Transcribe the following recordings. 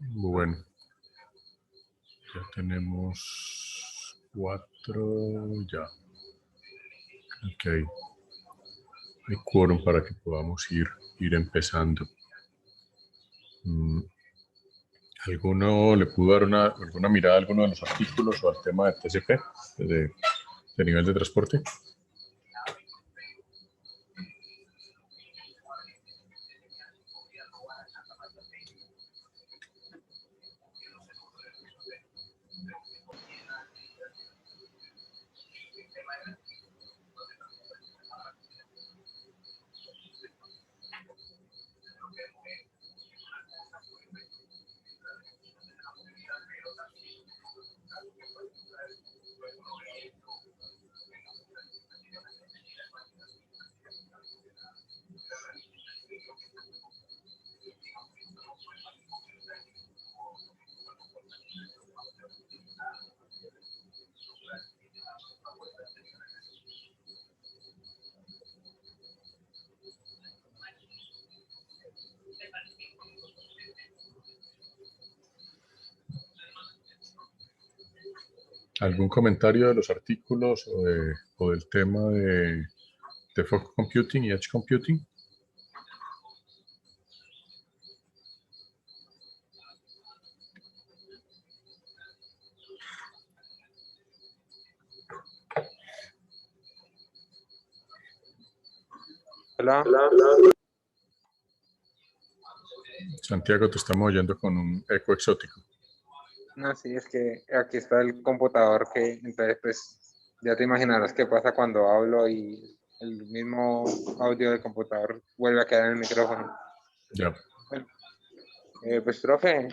Bueno, ya tenemos 4 ya. Ok. Hay quórum para que podamos ir empezando. ¿Alguno le pudo dar alguna mirada a alguno de los artículos o al tema de TCP, de nivel de transporte? ¿Algún comentario de los artículos o del tema de fog computing y edge computing? Hola. Santiago, te estamos oyendo con un eco exótico. No, sí, es que aquí está el computador que, entonces, pues, ya te imaginarás qué pasa cuando hablo y el mismo audio del computador vuelve a quedar en el micrófono. Ya. Bueno, pues, profe,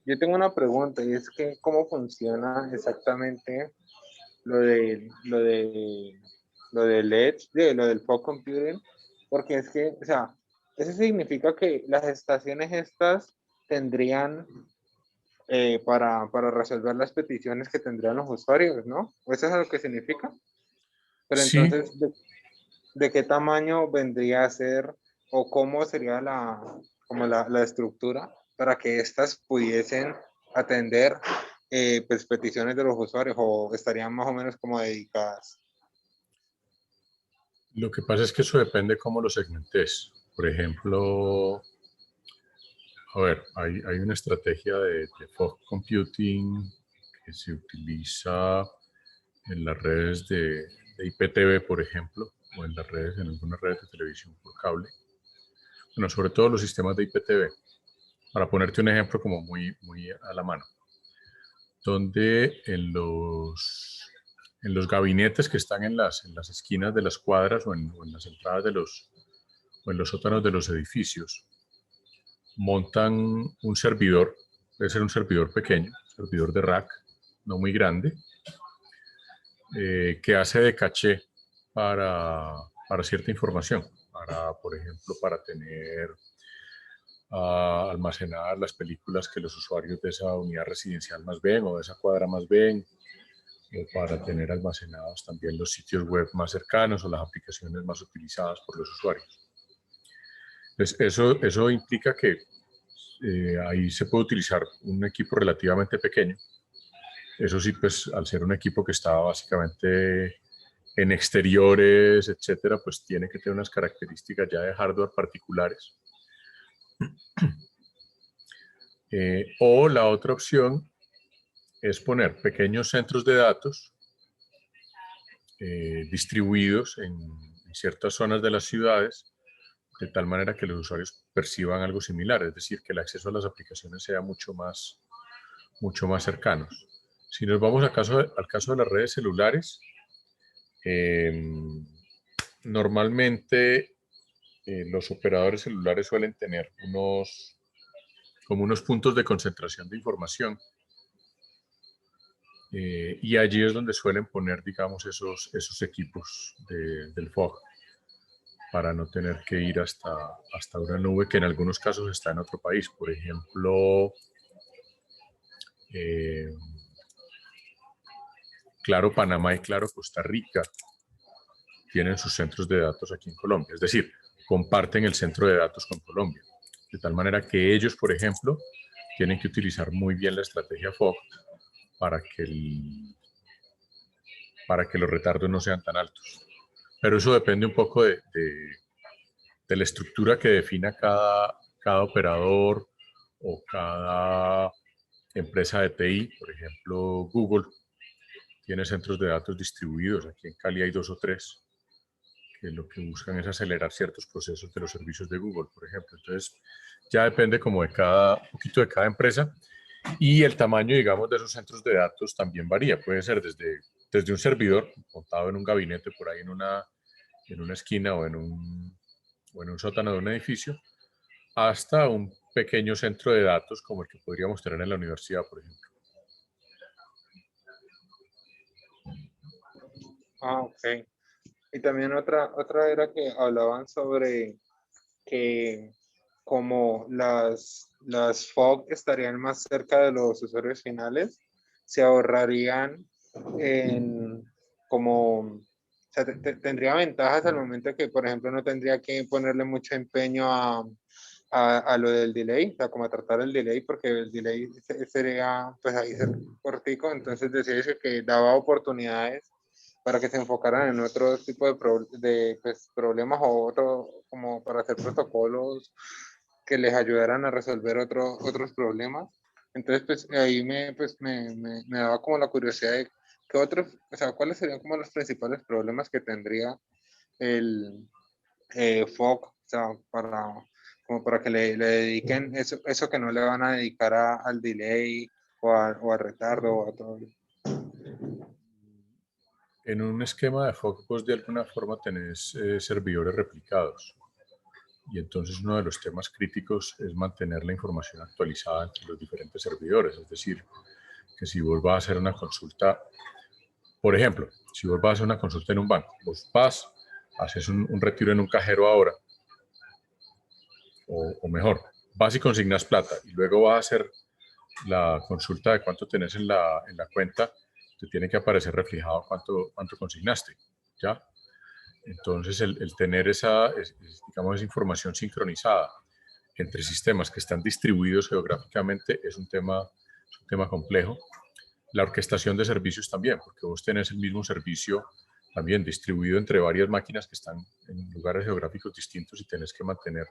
yo tengo una pregunta y es que, ¿cómo funciona exactamente lo del Edge, lo del fog computing? Porque es que, o sea, eso significa que las estaciones estas tendrían para resolver las peticiones que tendrían los usuarios, ¿no? ¿Eso es lo que significa? Pero Sí, entonces, ¿de qué tamaño vendría a ser o cómo sería como la estructura para que éstas pudiesen atender pues, peticiones de los usuarios o estarían más o menos como dedicadas? lo que pasa es que eso depende cómo lo segmentes. Por ejemplo, a ver, hay una estrategia de fog computing que se utiliza en las redes de IPTV, por ejemplo, o en algunas redes de televisión por cable. Bueno, sobre todo los sistemas de IPTV. Para ponerte un ejemplo como muy a la mano, donde en los gabinetes que están en las esquinas de las cuadras o en las entradas o en los sótanos de los edificios, montan un servidor, puede ser un servidor pequeño, un servidor de rack, no muy grande, que hace de caché para cierta información, por ejemplo, para tener almacenar las películas que los usuarios de esa unidad residencial más ven o de esa cuadra más ven, o para tener almacenados también los sitios web más cercanos o las aplicaciones más utilizadas por los usuarios. Entonces, eso implica que ahí se puede utilizar un equipo relativamente pequeño. Eso sí, pues al ser un equipo que está básicamente en exteriores, etcétera, pues tiene que tener unas características ya de hardware particulares. O la otra opción es poner pequeños centros de datos distribuidos en ciertas zonas de las ciudades, de tal manera que los usuarios perciban algo similar, es decir, que el acceso a las aplicaciones sea mucho más cercanos. Si nos vamos al caso de las redes celulares, normalmente los operadores celulares suelen tener como unos puntos de concentración de información. Y allí es donde suelen poner, digamos, esos equipos del fog para no tener que ir hasta una nube que en algunos casos está en otro país. Por ejemplo, Claro Panamá y Claro Costa Rica tienen sus centros de datos aquí en Colombia. Es decir, comparten el centro de datos con Colombia. De tal manera que ellos, por ejemplo, tienen que utilizar muy bien la estrategia fog para que, para que los retardos no sean tan altos. Pero eso depende un poco de la estructura que defina cada operador o cada empresa de TI. Por ejemplo, Google tiene centros de datos distribuidos. Aquí en Cali hay 2 o 3 que lo que buscan es acelerar ciertos procesos de los servicios de Google, por ejemplo. Entonces, ya depende como de un poquito de cada empresa. Y el tamaño, digamos, de esos centros de datos también varía. Puede ser desde un servidor montado en un gabinete por ahí en una esquina o en un sótano de un edificio, hasta un pequeño centro de datos como el que podríamos tener en la universidad, por ejemplo. Ah, ok. Y también otra era que hablaban sobre que como las FOG estarían más cerca de los usuarios finales, se ahorrarían en como, o sea, tendría ventajas al momento que, por ejemplo, no tendría que ponerle mucho empeño a lo del delay, o sea, como a tratar el delay, porque el delay sería, pues ahí ser cortico, entonces decía eso que daba oportunidades para que se enfocaran en otro tipo de pues, problemas o otro, como para hacer protocolos que les ayudaran a resolver otros problemas. Entonces, pues ahí me daba como la curiosidad de qué otros, o sea, cuáles serían como los principales problemas que tendría el FOC, o sea, como para que le dediquen eso que no le van a dedicar al delay o a retardo o a todo. En un esquema de fog, vos de alguna forma tenés servidores replicados. Y entonces uno de los temas críticos es mantener la información actualizada entre los diferentes servidores. Es decir, que si vos vas a hacer una consulta, por ejemplo, si vos vas a hacer una consulta en un banco, vos vas, haces un retiro en un cajero ahora, o mejor, vas y consignas plata y luego vas a hacer la consulta de cuánto tenés en la cuenta, te tiene que aparecer reflejado cuánto consignaste, ¿ya? Entonces, el tener digamos, esa información sincronizada entre sistemas que están distribuidos geográficamente es un tema complejo. La orquestación de servicios también, porque vos tenés el mismo servicio también distribuido entre varias máquinas que están en lugares geográficos distintos y tenés que mantener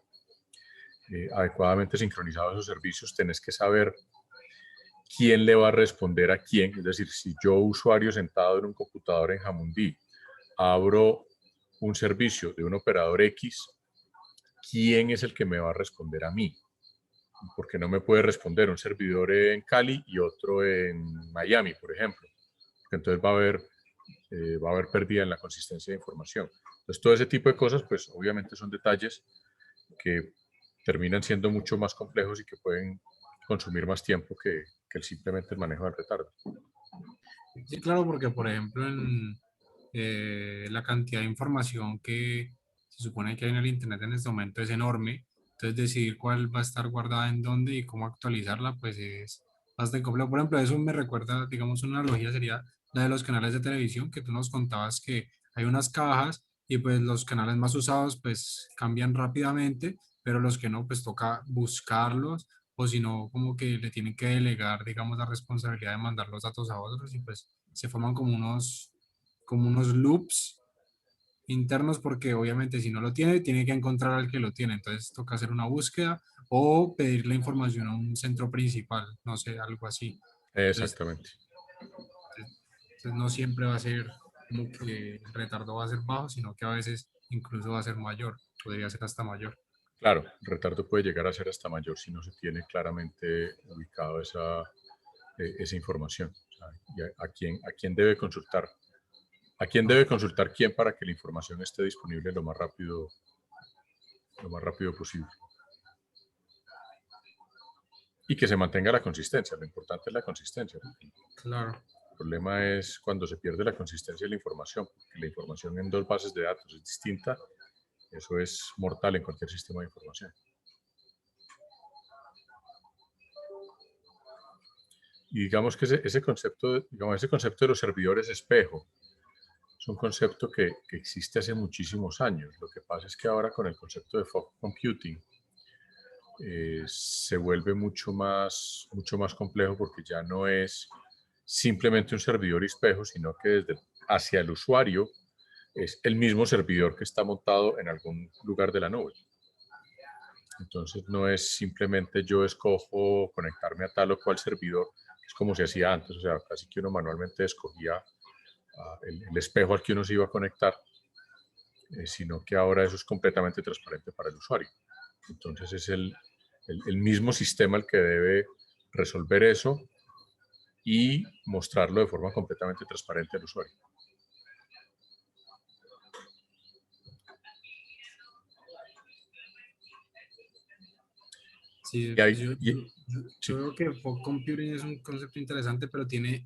adecuadamente sincronizados esos servicios, tenés que saber quién le va a responder a quién. Es decir, si yo, usuario sentado en un computador en Jamundí, abro un servicio de un operador X, ¿quién es el que me va a responder a mí? Porque no me puede responder un servidor en Cali y otro en Miami, por ejemplo. Porque entonces va a haber pérdida en la consistencia de información. Entonces, todo ese tipo de cosas, pues obviamente son detalles que terminan siendo mucho más complejos y que pueden consumir más tiempo que simplemente el manejo del retardo. Sí, claro, porque por ejemplo en la cantidad de información que se supone que hay en el Internet en este momento es enorme, entonces decidir cuál va a estar guardada en dónde y cómo actualizarla, pues es bastante complejo. Por ejemplo, eso me recuerda, digamos, una analogía sería la de los canales de televisión, que tú nos contabas que hay unas cajas y pues los canales más usados pues cambian rápidamente, pero los que no, pues toca buscarlos o si no, como que le tienen que delegar, digamos, la responsabilidad de mandar los datos a otros y pues se forman como unos loops internos porque obviamente si no lo tiene, tiene que encontrar al que lo tiene, entonces toca hacer una búsqueda o pedir la información a un centro principal, no sé, algo así. Entonces, Exactamente. entonces no siempre va a ser como que el retardo va a ser bajo, sino que a veces incluso va a ser mayor, podría ser hasta mayor. Claro, el retardo puede llegar a ser hasta mayor si no se tiene claramente ubicado esa información. O sea, y a quién debe consultar. ¿A quién debe consultar quién para que la información esté disponible lo más rápido posible? Y que se mantenga la consistencia. Lo importante es la consistencia. Claro. El problema es cuando se pierde la consistencia de la información, porque la información en dos bases de datos es distinta. Eso es mortal en cualquier sistema de información. Y digamos que ese concepto de los servidores espejo es un concepto que existe hace muchísimos años. Lo que pasa es que ahora con el concepto de fog computing, se vuelve mucho más complejo porque ya no es simplemente un servidor y espejo, sino que desde hacia el usuario es el mismo servidor que está montado en algún lugar de la nube. Entonces no es simplemente yo escojo conectarme a tal o cual servidor, es como se hacía antes, o sea, casi que uno manualmente escogía el espejo al que uno se iba a conectar, sino que ahora eso es completamente transparente para el usuario. Entonces es el mismo sistema el que debe resolver eso y mostrarlo de forma completamente transparente al usuario. Sí, Y hay, yo, y, yo- yo- sí, yo veo que fog computing es un concepto interesante, pero tiene,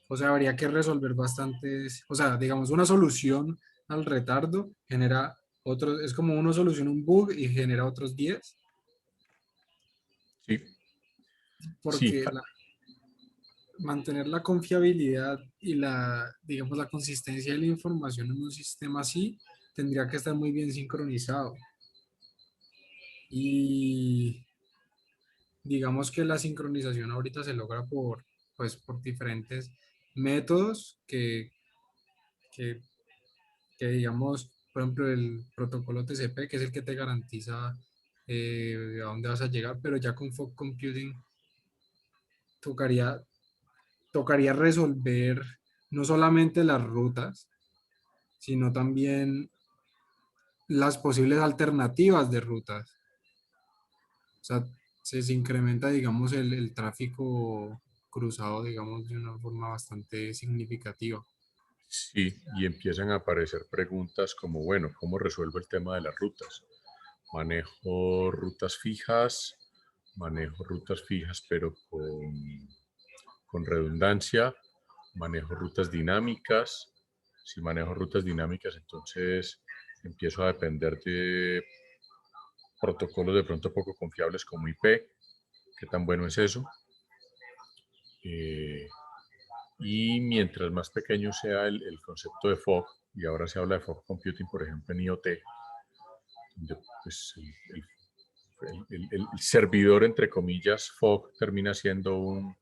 o sea, habría que resolver bastantes, o sea, digamos, una solución al retardo genera otros, es como uno soluciona un bug y genera otros 10, sí, sí, porque mantener la confiabilidad y la, digamos, la consistencia de la información en un sistema así tendría que estar muy bien sincronizado. Y digamos que la sincronización ahorita se logra por, pues, por diferentes métodos que, que, digamos, por ejemplo, el protocolo TCP, que es el que te garantiza a dónde vas a llegar, pero ya con fog computing tocaría, tocaría resolver no solamente las rutas, sino también las posibles alternativas de rutas. O sea, se incrementa, digamos, el tráfico cruzado, digamos, de una forma bastante significativa. sí, y empiezan a aparecer preguntas como, bueno, ¿cómo resuelvo el tema de las rutas? Manejo rutas fijas, pero con redundancia, manejo rutas dinámicas. Si manejo rutas dinámicas, entonces empiezo a depender de protocolos de pronto poco confiables como IP. ¿Qué tan bueno es eso? Eh, y mientras más pequeño sea el concepto de fog, y ahora se habla de fog computing, por ejemplo, en IoT, donde pues, el servidor, entre comillas, fog, termina siendo un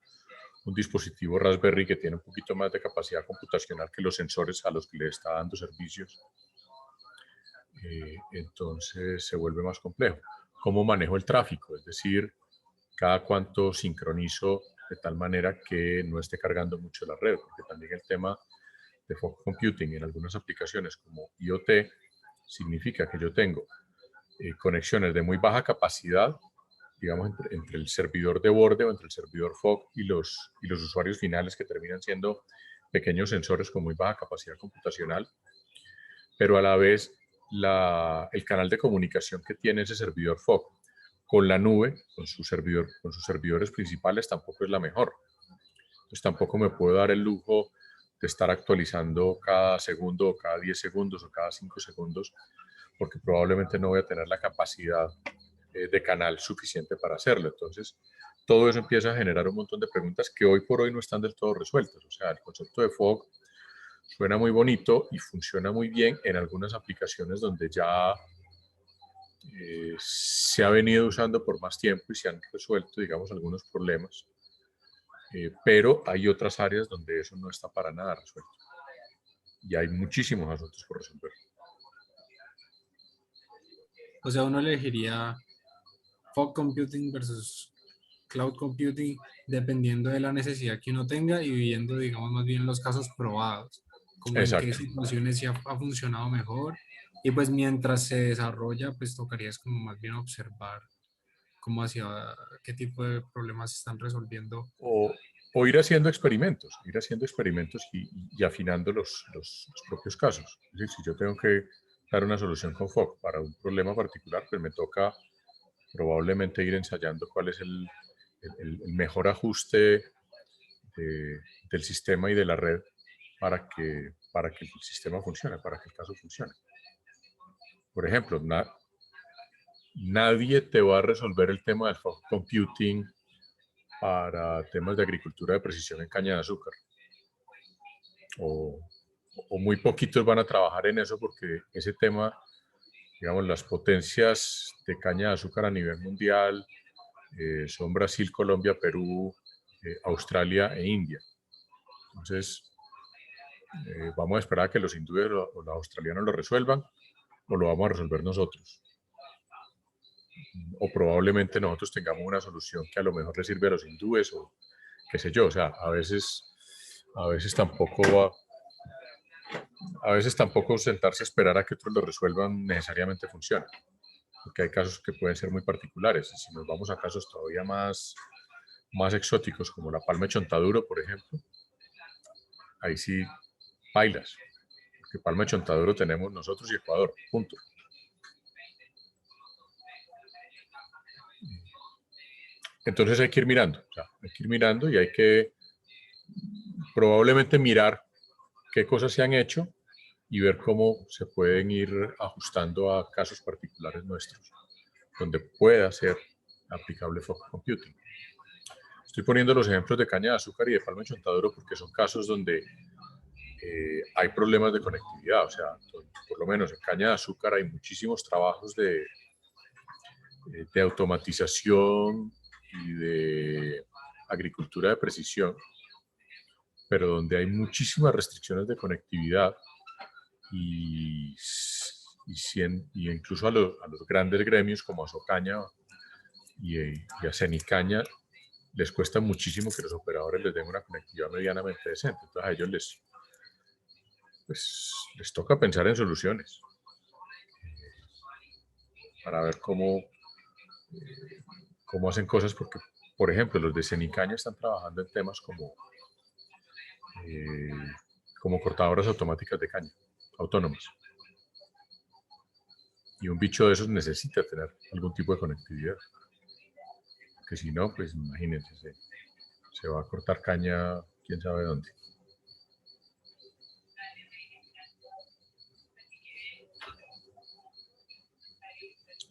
dispositivo Raspberry que tiene un poquito más de capacidad computacional que los sensores a los que le está dando servicios. Entonces se vuelve más complejo. ¿Cómo manejo el tráfico? Es decir, cada cuánto sincronizo de tal manera que no esté cargando mucho la red, porque también el tema de fog computing en algunas aplicaciones como IoT significa que yo tengo conexiones de muy baja capacidad, digamos, entre el servidor de borde o entre el servidor fog y los usuarios finales que terminan siendo pequeños sensores con muy baja capacidad computacional, pero a la vez el canal de comunicación que tiene ese servidor fog con la nube, con sus servidores principales, tampoco es la mejor. Entonces tampoco me puedo dar el lujo de estar actualizando cada segundo o cada 10 segundos o cada 5 segundos, porque probablemente no voy a tener la capacidad de canal suficiente para hacerlo. Entonces, todo eso empieza a generar un montón de preguntas que hoy por hoy no están del todo resueltas. O sea, el concepto de fog suena muy bonito y funciona muy bien en algunas aplicaciones donde ya se ha venido usando por más tiempo y se han resuelto, digamos, algunos problemas. Pero hay otras áreas donde eso no está para nada resuelto. Y hay muchísimos asuntos por resolver. O sea, uno elegiría fog computing versus cloud computing dependiendo de la necesidad que uno tenga y viendo, digamos, más bien los casos probados, como en qué Exacto. situaciones sí ha funcionado mejor. Y pues mientras se desarrolla, pues tocaría es como más bien observar cómo hacia qué tipo de problemas se están resolviendo. O, o ir haciendo experimentos y afinando los propios casos. Es decir, si yo tengo que dar una solución con FOC para un problema particular, pues me toca probablemente ir ensayando cuál es el mejor ajuste del sistema y de la red para que el sistema funcione, para que el caso funcione. Por ejemplo, nadie te va a resolver el tema del fog computing para temas de agricultura de precisión en caña de azúcar. O, o muy poquitos van a trabajar en eso porque ese tema digamos, las potencias de caña de azúcar a nivel mundial son Brasil, Colombia, Perú, Australia e India. Entonces, vamos a esperar a que los hindúes o los australianos lo resuelvan, o lo vamos a resolver nosotros. O probablemente nosotros tengamos una solución que a lo mejor le sirve a los hindúes, o qué sé yo. O sea, a veces tampoco sentarse a esperar a que otros lo resuelvan necesariamente funciona, porque hay casos que pueden ser muy particulares. Y si nos vamos a casos todavía más exóticos, como la palma de Chontaduro, por ejemplo, ahí sí bailas, porque palma de Chontaduro tenemos nosotros y Ecuador, punto. Entonces hay que ir mirando, y hay que probablemente mirar qué cosas se han hecho y ver cómo se pueden ir ajustando a casos particulares nuestros, donde pueda ser aplicable fog computing. Estoy poniendo los ejemplos de caña de azúcar y de palma de Chontaduro porque son casos donde hay problemas de conectividad. O sea, por lo menos en caña de azúcar hay muchísimos trabajos de automatización y de agricultura de precisión, pero donde hay muchísimas restricciones de conectividad y incluso a los grandes gremios como Asocaña y a Cenicaña les cuesta muchísimo que los operadores les den una conectividad medianamente decente. Entonces a ellos les toca pensar en soluciones para ver cómo hacen cosas, porque, por ejemplo, los de Cenicaña están trabajando en temas como cortadoras automáticas de caña, autónomas. Y un bicho de esos necesita tener algún tipo de conectividad. Que si no, pues imagínense, se va a cortar caña quién sabe dónde.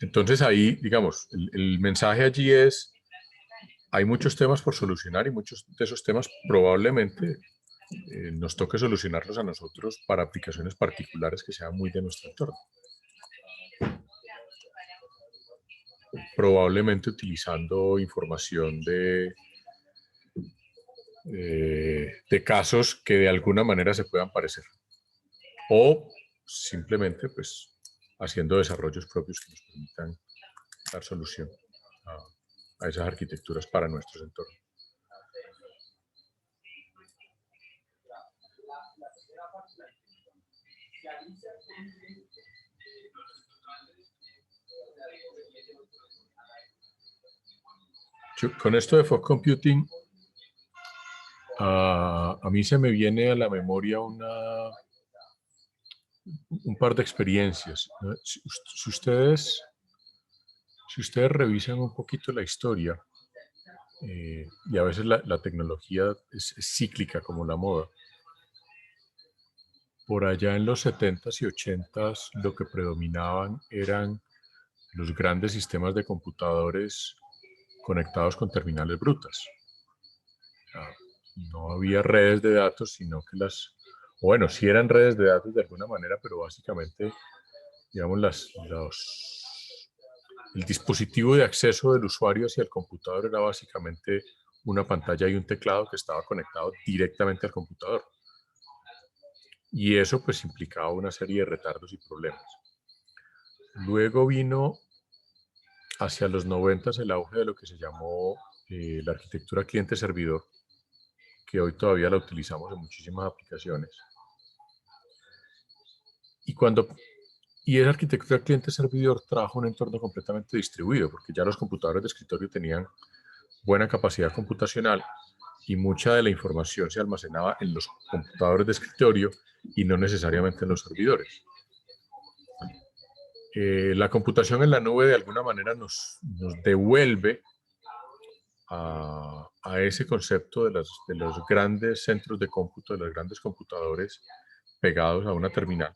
Entonces ahí, digamos, el mensaje allí es, hay muchos temas por solucionar y muchos de esos temas probablemente nos toque solucionarlos a nosotros para aplicaciones particulares que sean muy de nuestro entorno. Probablemente utilizando información de casos que de alguna manera se puedan parecer. O simplemente, pues, haciendo desarrollos propios que nos permitan dar solución a esas arquitecturas para nuestros entornos. Con esto de fog computing, a mí se me viene a la memoria un par de experiencias. Si ustedes revisan un poquito la historia, y a veces la tecnología es cíclica como la moda. Por allá en los 70s y 80s lo que predominaban eran los grandes sistemas de computadores conectados con terminales brutas. No había redes de datos, sino que sí eran redes de datos de alguna manera, pero básicamente, digamos, el dispositivo de acceso del usuario hacia el computador era básicamente una pantalla y un teclado que estaba conectado directamente al computador. Y eso pues implicaba una serie de retardos y problemas. Luego vino hacia los 90 el auge de lo que se llamó la arquitectura cliente-servidor, que hoy todavía la utilizamos en muchísimas aplicaciones. Y esa arquitectura cliente-servidor trajo un entorno completamente distribuido, porque ya los computadores de escritorio tenían buena capacidad computacional y mucha de la información se almacenaba en los computadores de escritorio y no necesariamente en los servidores. La computación en la nube de alguna manera nos devuelve a ese concepto de los grandes centros de cómputo, de los grandes computadores pegados a una terminal.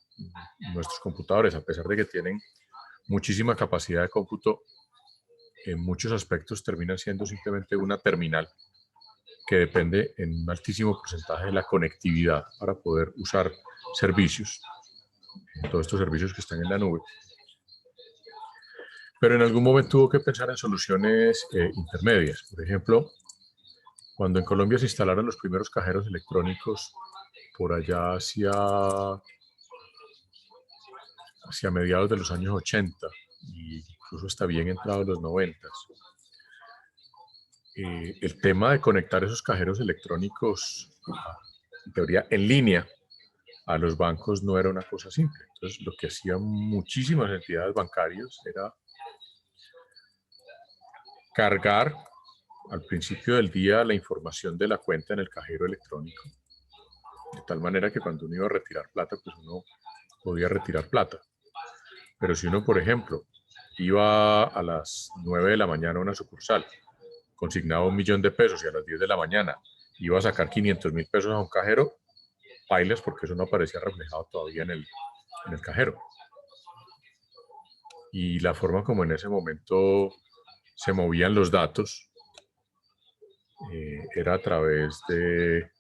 Nuestros computadores, a pesar de que tienen muchísima capacidad de cómputo, en muchos aspectos terminan siendo simplemente una terminal que depende en un altísimo porcentaje de la conectividad para poder usar servicios, todos estos servicios que están en la nube. Pero en algún momento hubo que pensar en soluciones intermedias. Por ejemplo, cuando en Colombia se instalaron los primeros cajeros electrónicos por allá hacia mediados de los años 80 e incluso hasta bien entrados los 90, el tema de conectar esos cajeros electrónicos, en teoría en línea, a los bancos no era una cosa simple. Entonces, lo que hacían muchísimas entidades bancarias era cargar al principio del día la información de la cuenta en el cajero electrónico, de tal manera que cuando uno iba a retirar plata, pues uno podía retirar plata. Pero si uno, por ejemplo, iba a las 9 de la mañana a una sucursal, consignaba 1.000.000 de pesos y a las 10 de la mañana iba a sacar 500.000 pesos a un cajero, bailes, porque eso no aparecía reflejado todavía en el cajero. Y la forma como en ese momento se movían los datos era a través de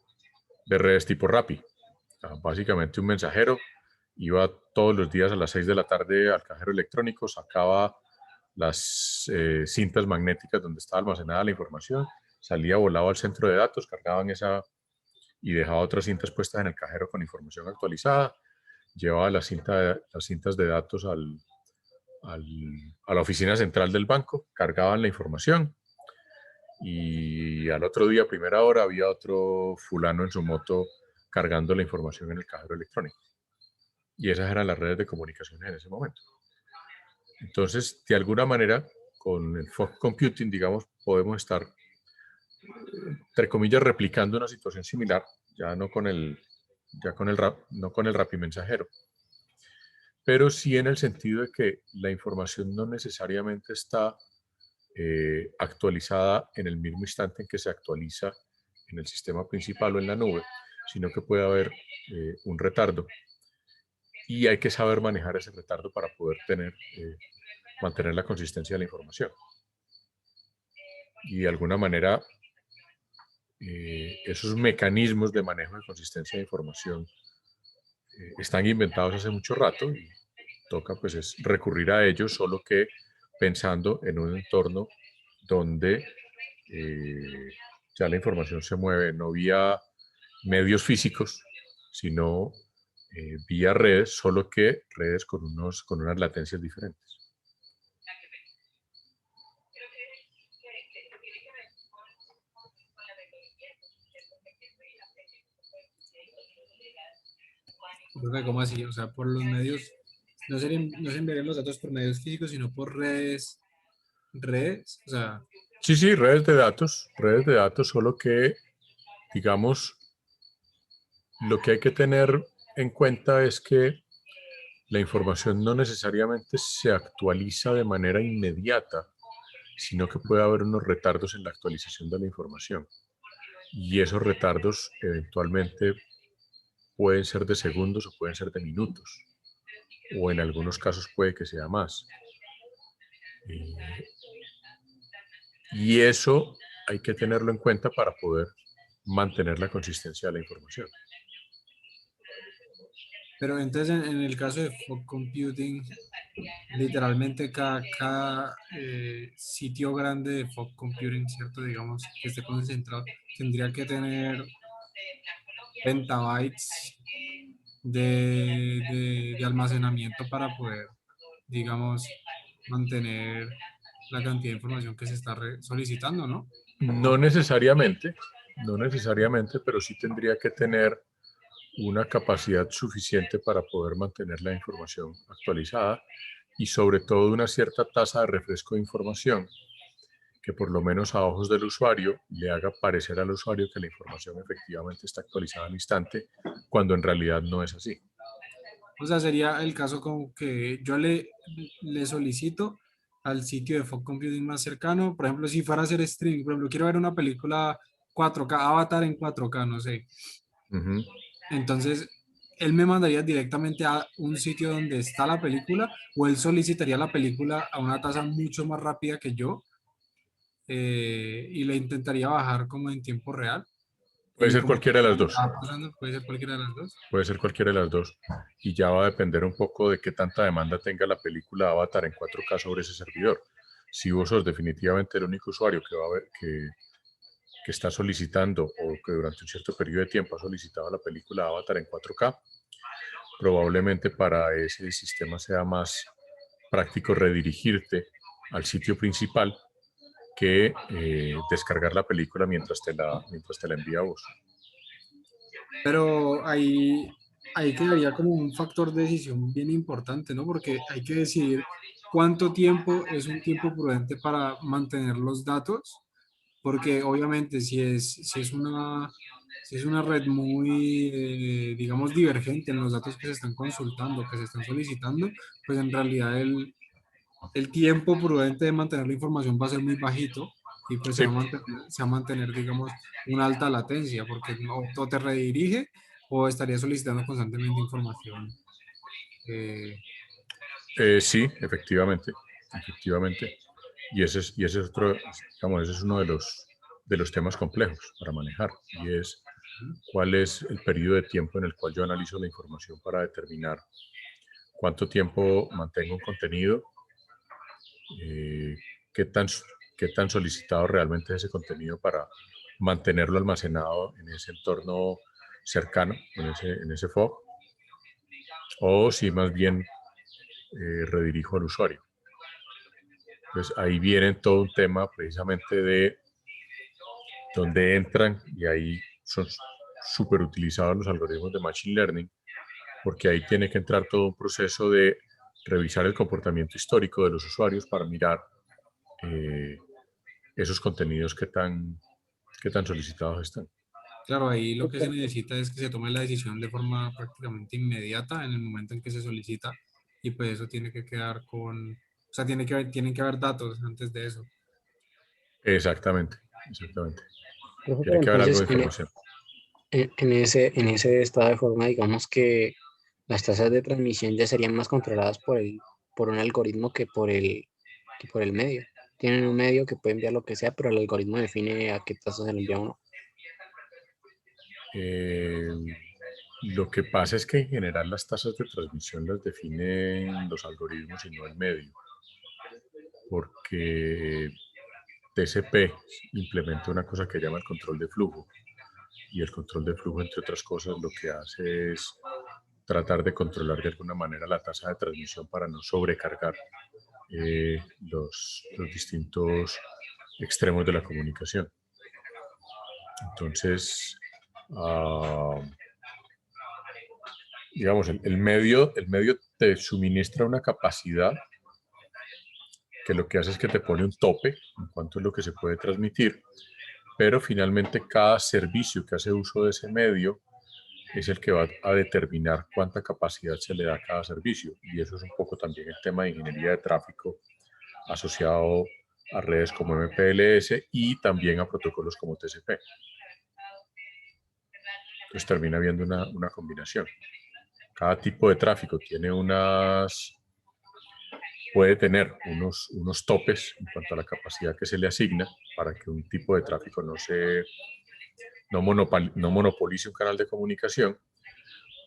redes tipo Rappi. O sea, básicamente un mensajero iba todos los días a las 6 de la tarde al cajero electrónico, sacaba las cintas magnéticas donde estaba almacenada la información, salía volado al centro de datos, cargaban esa y dejaba otras cintas puestas en el cajero con información actualizada, llevaba las cintas de datos a la oficina central del banco, cargaban la información y al otro día, a primera hora, había otro fulano en su moto cargando la información en el cajero electrónico. Y esas eran las redes de comunicación en ese momento. Entonces, de alguna manera, con el fog computing, digamos, podemos estar, entre comillas, replicando una situación similar, ya no con el Rappi mensajero, pero sí en el sentido de que la información no necesariamente está actualizada en el mismo instante en que se actualiza en el sistema principal o en la nube, sino que puede haber un retardo. Y hay que saber manejar ese retardo para poder mantener la consistencia de la información. Y de alguna manera, esos mecanismos de manejo de consistencia de información están inventados hace mucho rato y toca pues es recurrir a ellos, solo que pensando en un entorno donde ya la información se mueve no vía medios físicos, sino vía redes, solo que redes con unas latencias diferentes. ¿Cómo así? O sea, por los medios, no se enviarían los datos por medios físicos, sino por redes, o sea, Sí, redes de datos, solo que, digamos, lo que hay que tener en cuenta es que la información no necesariamente se actualiza de manera inmediata, sino que puede haber unos retardos en la actualización de la información. Y esos retardos eventualmente pueden ser de segundos o pueden ser de minutos, o en algunos casos puede que sea más. Y eso hay que tenerlo en cuenta para poder mantener la consistencia de la información. pero entonces en el caso de fog computing, literalmente cada sitio grande de fog computing, ¿cierto? Digamos, que esté concentrado, tendría que tener petabytes de almacenamiento para poder, digamos, mantener la cantidad de información que se está solicitando, ¿no? No necesariamente, pero sí tendría que tener una capacidad suficiente para poder mantener la información actualizada y sobre todo una cierta tasa de refresco de información que por lo menos a ojos del usuario le haga parecer al usuario que la información efectivamente está actualizada al instante, cuando en realidad no es así. O sea, sería el caso como que yo le solicito al sitio de fog computing más cercano, por ejemplo, si fuera a hacer streaming, por ejemplo, quiero ver una película 4K, Avatar en 4K, no sé. Entonces, él me mandaría directamente a un sitio donde está la película o él solicitaría la película a una tasa mucho más rápida que yo y le intentaría bajar como en tiempo real. Puede Y ser como cualquiera de las dos. está pasando, puede ser cualquiera de las dos. Puede ser cualquiera de las dos. Y ya va a depender un poco de qué tanta demanda tenga la película Avatar en 4K sobre ese servidor. Si vos sos definitivamente el único usuario que va a ver que está solicitando o que durante un cierto periodo de tiempo ha solicitado la película Avatar en 4K, probablemente para ese sistema sea más práctico redirigirte al sitio principal que descargar la película mientras te la envía a vos. Pero ahí quedaría como un factor de decisión bien importante, ¿no? Porque hay que decidir cuánto tiempo es un tiempo prudente para mantener los datos, porque obviamente si es una red muy, digamos, divergente en los datos que se están consultando, que se están solicitando, pues en realidad el tiempo prudente de mantener la información va a ser muy bajito y pues Sí, se va a mantener, digamos, una alta latencia, porque no, o te redirige o estaría solicitando constantemente información. eh, sí, efectivamente, efectivamente. Y ese es otro, digamos, ese es uno de los temas complejos para manejar, y es cuál es el periodo de tiempo en el cual yo analizo la información para determinar cuánto tiempo mantengo un contenido, eh, qué tan, qué tan solicitado realmente es ese contenido para mantenerlo almacenado en ese entorno cercano, en ese fog, o si más bien redirijo al usuario. Pues ahí viene todo un tema precisamente de donde entran, y ahí son súper utilizados los algoritmos de Machine Learning, porque ahí tiene que entrar todo un proceso de revisar el comportamiento histórico de los usuarios para mirar eh, esos contenidos qué tan solicitados están. claro, ahí lo que se necesita es que se tome la decisión de forma prácticamente inmediata en el momento en que se solicita y pues eso tiene que quedar o sea, tienen que haber datos antes de eso. Exactamente, exactamente. Profe, Tiene pero que haber algo entonces de información. en ese estado de forma, digamos que las tasas de transmisión ya serían más controladas por un algoritmo que por el medio. Tienen un medio que puede enviar lo que sea, pero el algoritmo define a qué tasa se le envía uno. Eh, lo que pasa es que en general las tasas de transmisión las definen los algoritmos y no el medio, porque TCP implementa una cosa que llama el control de flujo, y el control de flujo, entre otras cosas, lo que hace es tratar de controlar de alguna manera la tasa de transmisión para no sobrecargar los distintos extremos de la comunicación. Entonces, digamos, el medio te suministra una capacidad que lo que hace es que te pone un tope en cuanto a lo que se puede transmitir, pero finalmente cada servicio que hace uso de ese medio es el que va a determinar cuánta capacidad se le da a cada servicio. Y eso es un poco también el tema de ingeniería de tráfico asociado a redes como MPLS y también a protocolos como TCP. Entonces termina habiendo una combinación. Cada tipo de tráfico puede tener unos topes en cuanto a la capacidad que se le asigna para que un tipo de tráfico no monopolice un canal de comunicación,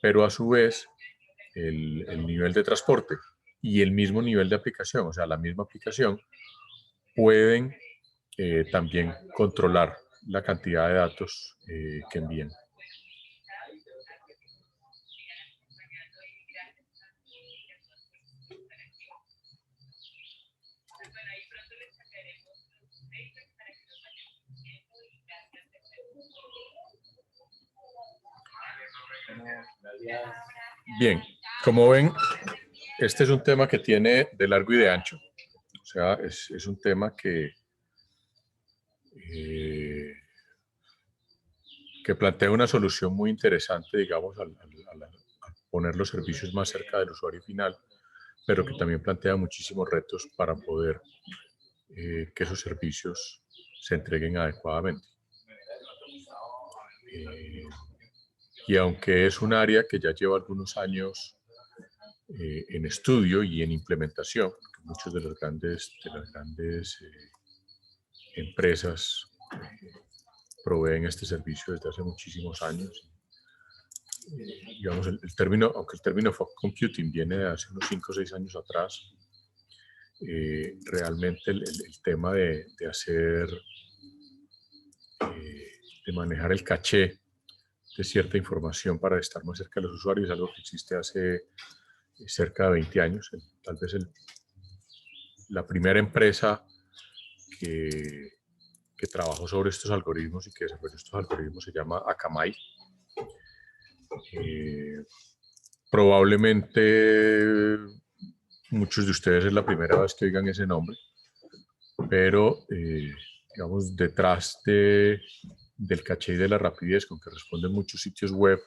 pero a su vez el nivel de transporte y el mismo nivel de aplicación, o sea, la misma aplicación, pueden también controlar la cantidad de datos que envíen. Bien, como ven, este es un tema que tiene de largo y de ancho. O sea, es un tema eh, que plantea una solución muy interesante, digamos, al poner los servicios más cerca del usuario final, pero que también plantea muchísimos retos para poder que esos servicios se entreguen adecuadamente. Y aunque es un área que ya lleva algunos años en estudio y en implementación, porque muchos de las grandes empresas proveen este servicio desde hace muchísimos años. Digamos, el término, aunque el término fog computing viene de hace unos 5 o 6 años atrás, realmente el tema de hacer, de manejar el caché de cierta información para estar más cerca de los usuarios es algo que existe hace cerca de 20 años. Tal vez la primera empresa que trabajó sobre estos algoritmos y que desarrolló estos algoritmos se llama Akamai. Probablemente muchos de ustedes es la primera vez que oigan ese nombre, pero digamos, detrás del caché y de la rapidez con que responden muchos sitios web,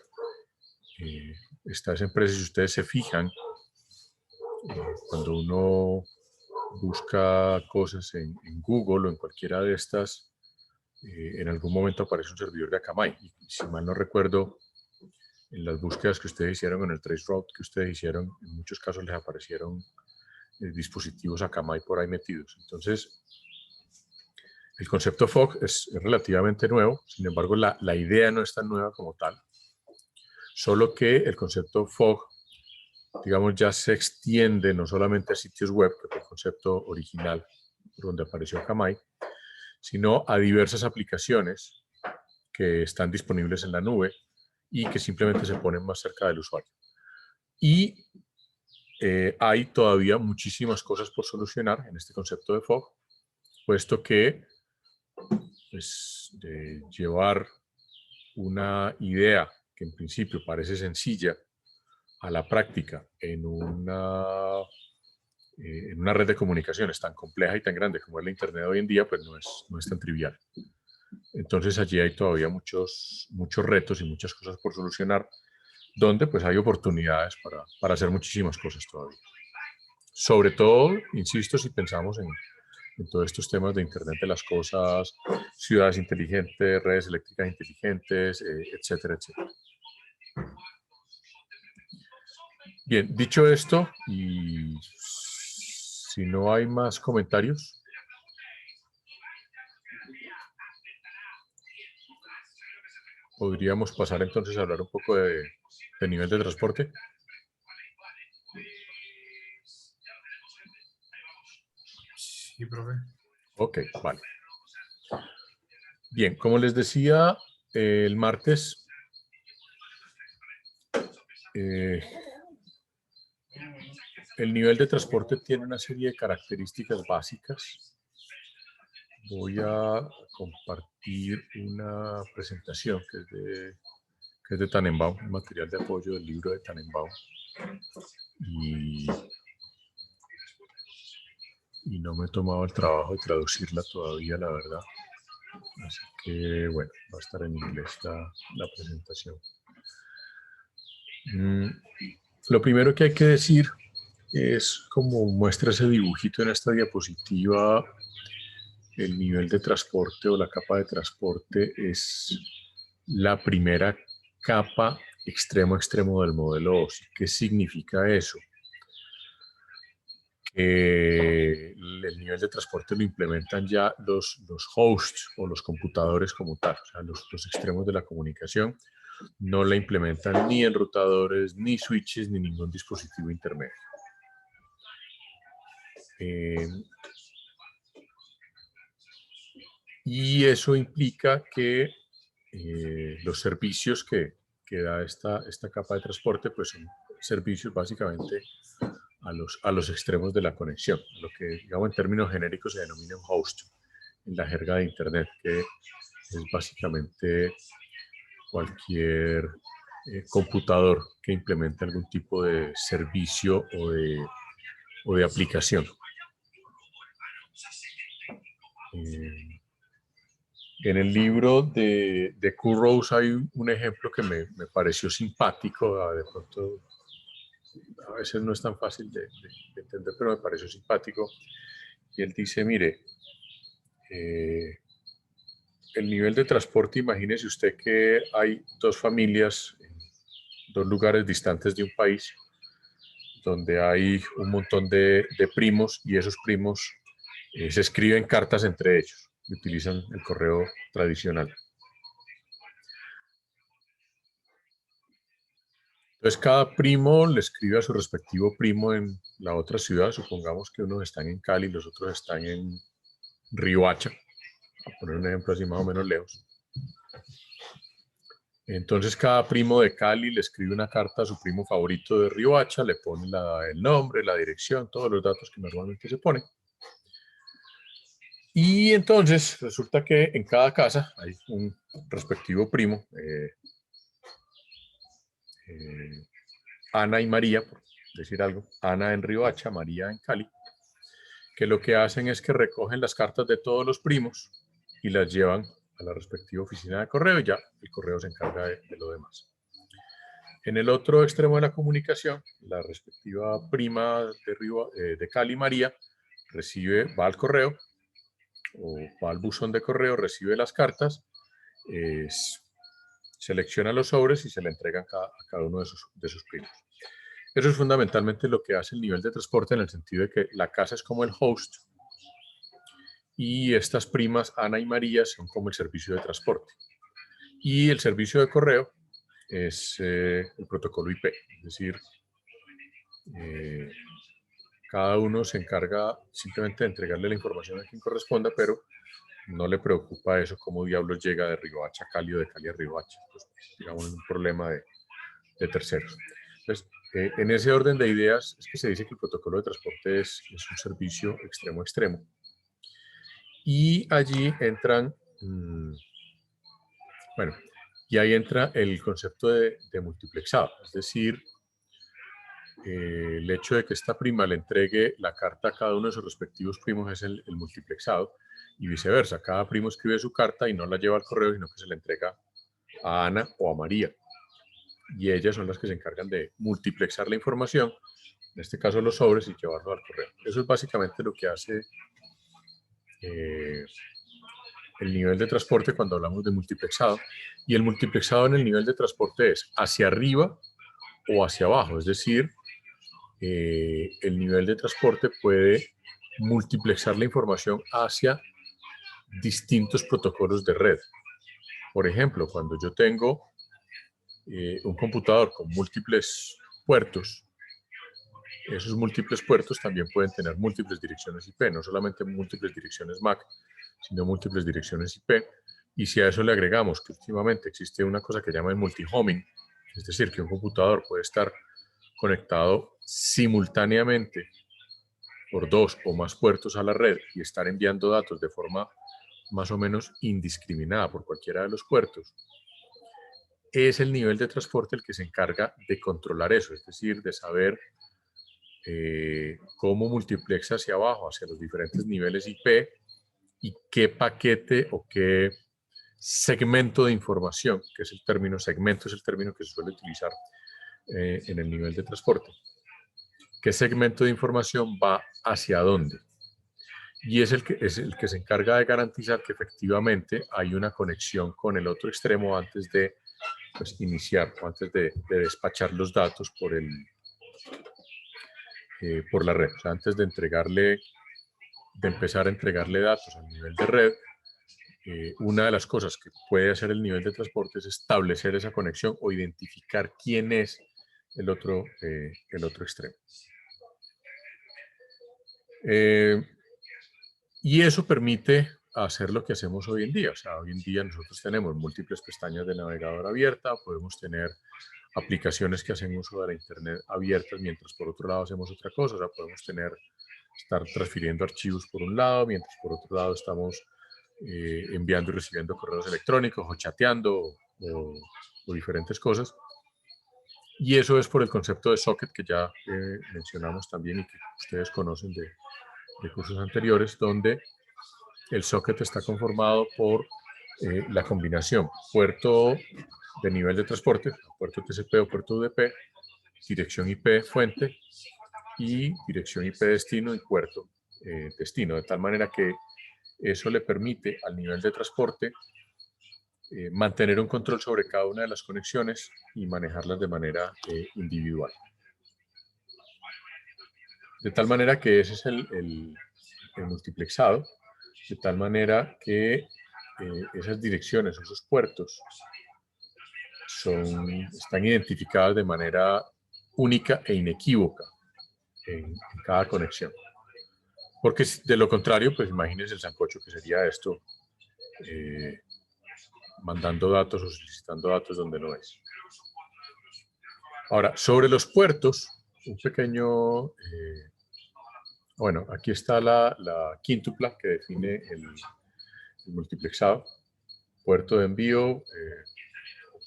está esa empresa. Si ustedes se fijan, cuando uno busca cosas en Google o en cualquiera de estas, en algún momento aparece un servidor de Akamai. Y si mal no recuerdo, en las búsquedas que ustedes hicieron, en el traceroute que ustedes hicieron, en muchos casos les aparecieron dispositivos Akamai por ahí metidos. Entonces, el concepto fog es relativamente nuevo, sin embargo, la idea no es tan nueva como tal, solo que el concepto fog, digamos, ya se extiende no solamente a sitios web, que fue el concepto original donde apareció Akamai, sino a diversas aplicaciones que están disponibles en la nube y que simplemente se ponen más cerca del usuario. Y hay todavía muchísimas cosas por solucionar en este concepto de fog, puesto que pues, de llevar una idea que en principio parece sencilla a la práctica en una red de comunicaciones tan compleja y tan grande como es la Internet hoy en día, pues no es tan trivial. Entonces allí hay todavía muchos retos y muchas cosas por solucionar, donde pues hay oportunidades para hacer muchísimas cosas todavía. Sobre todo, insisto, si pensamos en todos estos temas de Internet de las cosas, ciudades inteligentes, redes eléctricas inteligentes, etcétera, etcétera. Bien, dicho esto, y si no hay más comentarios, podríamos pasar entonces a hablar un poco de nivel de transporte. Sí, profe. Ok, vale. Bien, como les decía el martes, el nivel de transporte tiene una serie de características básicas. Voy a compartir una presentación que es de Tannenbaum, un material de apoyo del libro de Tannenbaum. Y no me he tomado el trabajo de traducirla todavía, la verdad. Así que, bueno, va a estar en inglés la presentación. Lo primero que hay que decir es, como muestra ese dibujito en esta diapositiva, el nivel de transporte o la capa de transporte es la primera capa extremo a extremo del modelo OSI. ¿Qué significa eso? Que el nivel de transporte lo implementan ya los hosts o los computadores como tal, o sea, los extremos de la comunicación. No la implementan ni enrutadores, ni switches, ni ningún dispositivo intermedio. Y eso implica que los servicios que da esta capa de transporte pues son servicios básicamente a los extremos de la conexión, lo que, digamos, en términos genéricos se denomina un host en la jerga de Internet, que es básicamente cualquier computador que implemente algún tipo de servicio o de aplicación. En el libro de Kurt Rose hay un ejemplo que me pareció simpático. De pronto, a veces no es tan fácil de entender, pero me pareció simpático. Y él dice, mire, el nivel de transporte, imagínese usted que hay dos familias en dos lugares distantes de un país, donde hay un montón de primos, y esos primos se escriben cartas entre ellos y utilizan el correo tradicional. Entonces, cada primo le escribe a su respectivo primo en la otra ciudad. Supongamos que unos están en Cali y los otros están en Riohacha, a poner un ejemplo así más o menos lejos. Entonces, cada primo de Cali le escribe una carta a su primo favorito de Riohacha, le pone el nombre, la dirección, todos los datos que normalmente se ponen. Y entonces resulta que en cada casa hay un respectivo primo, Ana y María, por decir algo, Ana en Riohacha, María en Cali, que lo que hacen es que recogen las cartas de todos los primos y las llevan a la respectiva oficina de correo y ya el correo se encarga de lo demás. En el otro extremo de la comunicación, la respectiva prima de Cali, María, va al correo o va al buzón de correo, recibe las cartas, selecciona los sobres y se le entregan a cada uno de sus primos. Eso es fundamentalmente lo que hace el nivel de transporte, en el sentido de que la casa es como el host y estas primas, Ana y María, son como el servicio de transporte. Y el servicio de correo es el protocolo IP, es decir, cada uno se encarga simplemente de entregarle la información a quien corresponda, pero no le preocupa eso, cómo diablos llega de Riohacha a Cali o de Cali a Riohacha. Pues, digamos, un problema de terceros. Entonces, en ese orden de ideas es que se dice que el protocolo de transporte es un servicio extremo a extremo. Y allí entran, bueno, y ahí entra el concepto de multiplexado, es decir, el hecho de que esta prima le entregue la carta a cada uno de sus respectivos primos es el multiplexado, y viceversa, cada primo escribe su carta y no la lleva al correo, sino que se la entrega a Ana o a María, y ellas son las que se encargan de multiplexar la información, en este caso los sobres, y llevarlo al correo. Eso es básicamente lo que hace el nivel de transporte cuando hablamos de multiplexado, y el multiplexado en el nivel de transporte es hacia arriba o hacia abajo, es decir, el nivel de transporte puede multiplexar la información hacia distintos protocolos de red. Por ejemplo, cuando yo tengo un computador con múltiples puertos, esos múltiples puertos también pueden tener múltiples direcciones IP, no solamente múltiples direcciones MAC, sino múltiples direcciones IP. Y si a eso le agregamos que últimamente existe una cosa que llama el multihoming, es decir, que un computador puede estar conectado simultáneamente por 2 o más puertos a la red y estar enviando datos de forma más o menos indiscriminada por cualquiera de los puertos, es el nivel de transporte el que se encarga de controlar eso, es decir, de saber cómo multiplexa hacia abajo, hacia los diferentes niveles IP, y qué paquete o qué segmento de información, que es el término segmento, es el término que se suele utilizar en el nivel de transporte. ¿Qué segmento de información va hacia dónde? Y es el que se encarga de garantizar que efectivamente hay una conexión con el otro extremo antes de iniciar, o antes de despachar los datos por la red. O sea, antes de empezar a entregarle datos al nivel de red, una de las cosas que puede hacer el nivel de transporte es establecer esa conexión o identificar quién es el otro extremo. Y eso permite hacer lo que hacemos hoy en día. O sea, hoy en día nosotros tenemos múltiples pestañas de navegador abierta, podemos tener aplicaciones que hacen uso de la Internet abiertas, mientras por otro lado hacemos otra cosa. O sea, podemos estar transfiriendo archivos por un lado, mientras por otro lado estamos enviando y recibiendo correos electrónicos o chateando o diferentes cosas. Y eso es por el concepto de socket que ya mencionamos también y que ustedes conocen de cursos anteriores, donde el socket está conformado por la combinación puerto de nivel de transporte, puerto TCP o puerto UDP, dirección IP fuente y dirección IP destino y puerto destino, de tal manera que eso le permite al nivel de transporte mantener un control sobre cada una de las conexiones y manejarlas de manera individual. De tal manera que ese es el multiplexado, de tal manera que esas direcciones, esos puertos, están identificadas de manera única e inequívoca en cada conexión. Porque de lo contrario, pues imagínense el sancocho que sería esto, mandando datos o solicitando datos donde no es. Ahora, sobre los puertos, un pequeño, bueno, aquí está la quíntupla que define el multiplexado. Puerto de envío,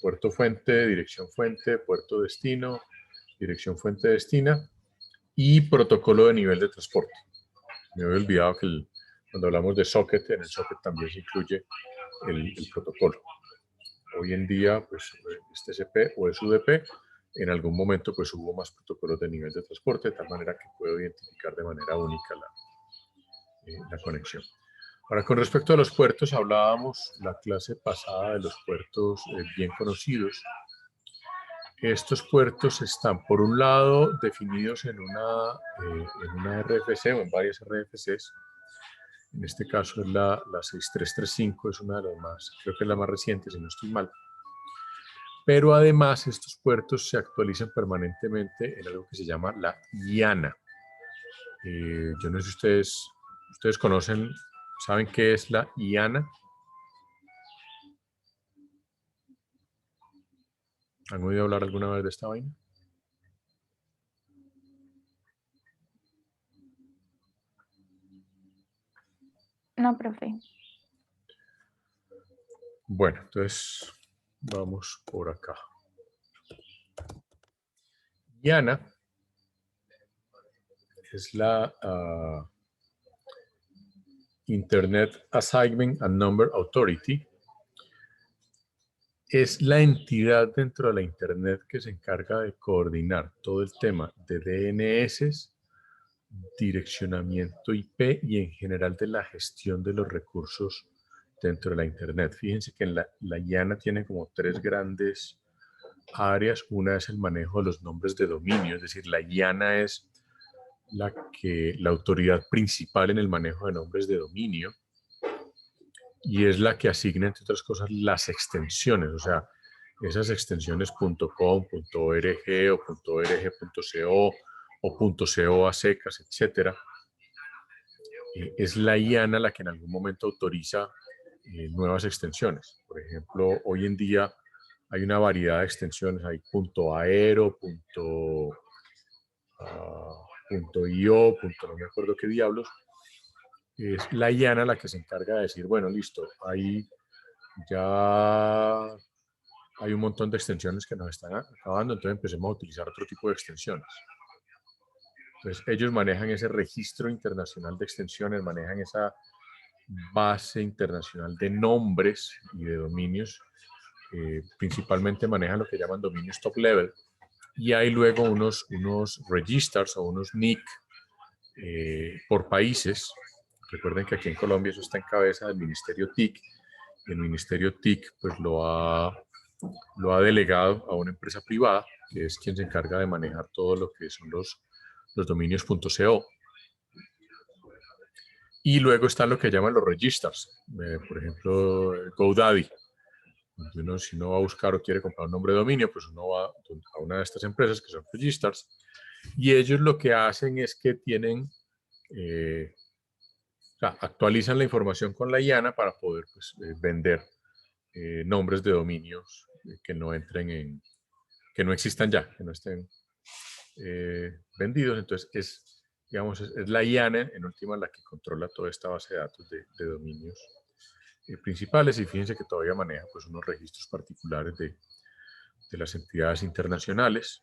puerto fuente, dirección fuente, puerto destino, dirección fuente destina y protocolo de nivel de transporte. Me había olvidado que cuando hablamos de socket, en el socket también se incluye el protocolo. Hoy en día, pues, es TCP o es UDP. En algún momento, pues, hubo más protocolos de nivel de transporte, de tal manera que puedo identificar de manera única la conexión. Ahora, con respecto a los puertos, hablábamos la clase pasada de los puertos bien conocidos. Estos puertos están, por un lado, definidos en una RFC o en varias RFCs. En este caso es la 6335, es una de las más, creo que es la más reciente, si no estoy mal. Pero además estos puertos se actualizan permanentemente en algo que se llama la IANA. Yo no sé si ustedes conocen, ¿saben qué es la IANA? ¿Han oído hablar alguna vez de esta vaina? No, profe. Bueno, entonces vamos por acá. IANA es la Internet Assignment and Number Authority. Es la entidad dentro de la Internet que se encarga de coordinar todo el tema de DNS, direccionamiento IP y en general de la gestión de los recursos dentro de la Internet. Fíjense que la IANA tiene como tres grandes áreas. Una es el manejo de los nombres de dominio, es decir, la IANA es la autoridad principal en el manejo de nombres de dominio y es la que asigna, entre otras cosas, las extensiones, o sea, esas extensiones .com, .org o .org.co o .co a secas, etcétera. Es la IANA la que en algún momento autoriza nuevas extensiones. Por ejemplo, hoy en día hay una variedad de extensiones, hay .aero, .io, no me acuerdo qué diablos. Es la IANA la que se encarga de decir, bueno, listo, ahí ya hay un montón de extensiones que nos están acabando, entonces empecemos a utilizar otro tipo de extensiones. Entonces ellos manejan ese registro internacional de extensiones, manejan esa base internacional de nombres y de dominios, principalmente manejan lo que llaman dominios top level, y hay luego unos registers o unos NIC por países. Recuerden que aquí en Colombia eso está en cabeza del Ministerio TIC, y el Ministerio TIC pues lo ha delegado a una empresa privada, que es quien se encarga de manejar todo lo que son los dominios .co. Y luego están lo que llaman los registers, por ejemplo, GoDaddy. Si uno va a buscar o quiere comprar un nombre de dominio, pues uno va a una de estas empresas que son registers, y ellos lo que hacen es que tienen, o sea, actualizan la información con la IANA para poder pues, vender nombres de dominios que no entren que no existan ya, que no estén vendidos. Entonces digamos, es la IANA en última la que controla toda esta base de datos de dominios principales, y fíjense que todavía maneja pues unos registros particulares de las entidades internacionales.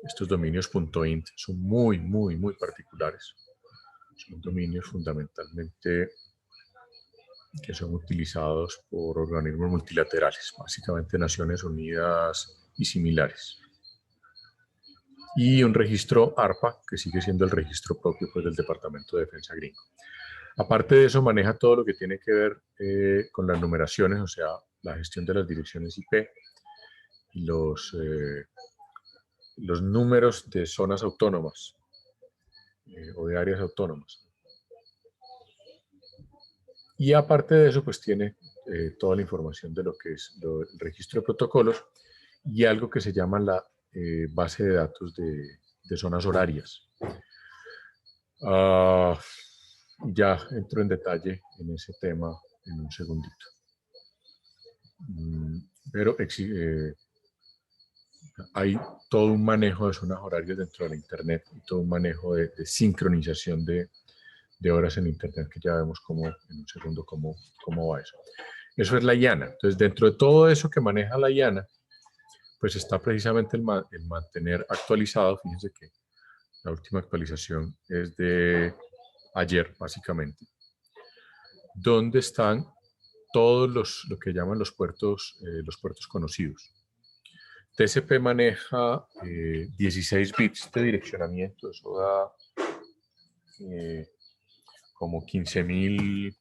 Estos dominios .int son muy, muy, muy particulares. Son dominios fundamentalmente que son utilizados por organismos multilaterales, básicamente Naciones Unidas y similares. Y un registro ARPA, que sigue siendo el registro propio pues, del Departamento de Defensa gringo. Aparte de eso, maneja todo lo que tiene que ver con las numeraciones, o sea, la gestión de las direcciones IP y los números de zonas autónomas o de áreas autónomas. Y aparte de eso, pues tiene toda la información de lo que es el registro de protocolos y algo que se llama la base de datos de zonas horarias. Ya entro en detalle en ese tema en un segundito. Pero hay todo un manejo de zonas horarias dentro de la Internet y todo un manejo de sincronización de horas en Internet, que ya vemos en un segundo cómo va eso. Eso es la IANA. Entonces, dentro de todo eso que maneja la IANA, pues está precisamente el mantener actualizado. Fíjense que la última actualización es de ayer, básicamente, donde están todos lo que llaman los puertos conocidos. TCP maneja 16 bits de direccionamiento, eso da como 15.000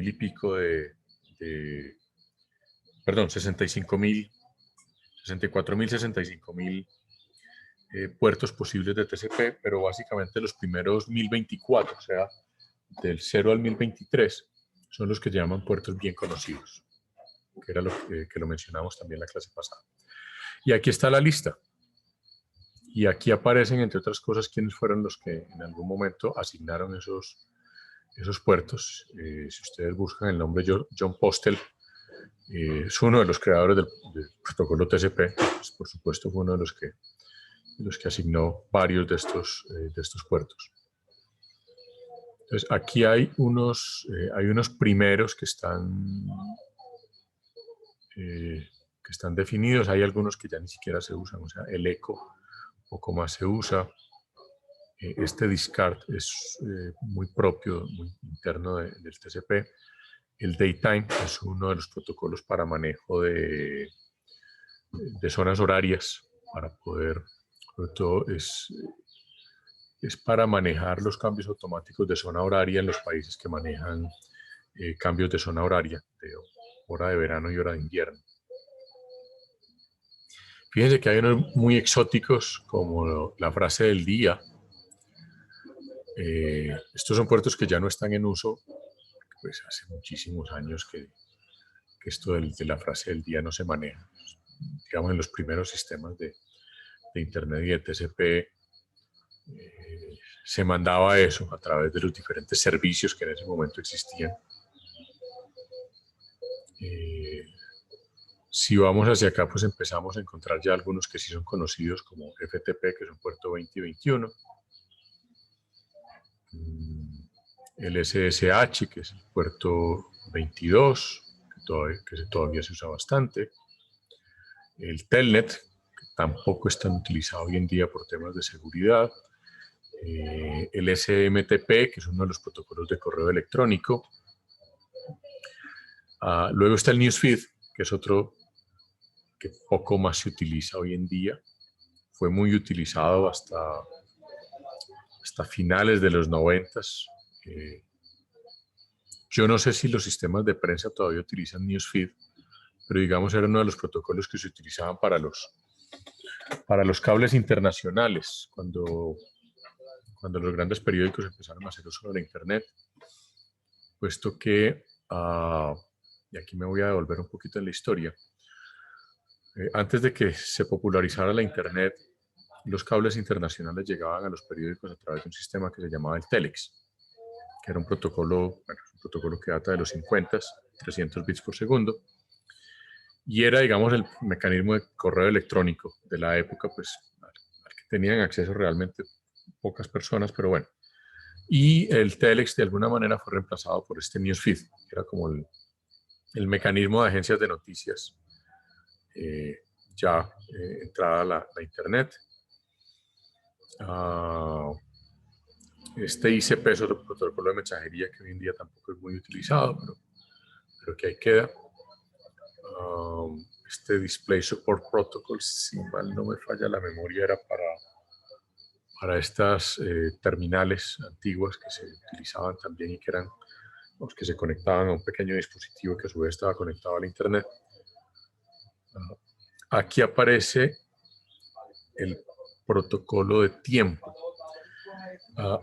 y pico perdón, 64.000, 65.000 puertos posibles de TCP, pero básicamente los primeros 1024, o sea, del 0 al 1023, son los que llaman puertos bien conocidos, que era lo que lo mencionamos también en la clase pasada. Y aquí está la lista. Y aquí aparecen, entre otras cosas, quiénes fueron los que en algún momento asignaron esos puertos. Si ustedes buscan el nombre John Postel, es uno de los creadores del protocolo TCP, pues, por supuesto fue uno de los que asignó varios de estos puertos. Entonces, aquí hay unos primeros que están definidos, hay algunos que ya ni siquiera se usan, o sea, el eco poco más se usa. Este discard es muy propio, muy interno del TCP. El daytime es uno de los protocolos para manejo de zonas horarias, para poder, sobre todo es para manejar los cambios automáticos de zona horaria en los países que manejan cambios de zona horaria, de hora de verano y hora de invierno. Fíjense que hay unos muy exóticos, como la frase del día. Estos son puertos que ya no están en uso, pues hace muchísimos años que esto de la frase del día no se maneja. Digamos, en los primeros sistemas de Internet y de TCP se mandaba eso a través de los diferentes servicios que en ese momento existían. Si vamos hacia acá, pues empezamos a encontrar ya algunos que sí son conocidos como FTP, que es un puerto 20 y 21. El SSH, que es el puerto 22, que todavía se usa bastante. El Telnet, que tampoco es tan utilizado hoy en día por temas de seguridad. El SMTP, que es uno de los protocolos de correo electrónico. Luego está el Newsfeed, que es otro que poco más se utiliza hoy en día. Fue muy utilizado hasta finales de los 90s. Yo no sé si los sistemas de prensa todavía utilizan Newsfeed, pero digamos era uno de los protocolos que se utilizaban para los cables internacionales, cuando los grandes periódicos empezaron a hacer uso de la Internet, puesto que, y aquí me voy a devolver un poquito en la historia, antes de que se popularizara la Internet, los cables internacionales llegaban a los periódicos a través de un sistema que se llamaba el Telex, que era un protocolo que data de los 50, 300 bits por segundo, y era, digamos, el mecanismo de correo electrónico de la época, pues, al que tenían acceso realmente pocas personas, pero bueno. Y el Telex, de alguna manera, fue reemplazado por este Newsfeed, que era como el mecanismo de agencias de noticias, entrada la Internet. Este ICP es otro protocolo de mensajería que hoy en día tampoco es muy utilizado, pero que ahí queda. Este Display Support Protocol, si mal no me falla la memoria, era para estas terminales antiguas que se utilizaban también y que eran los que se conectaban a un pequeño dispositivo que a su vez estaba conectado a la Internet. Aquí aparece el protocolo de tiempo.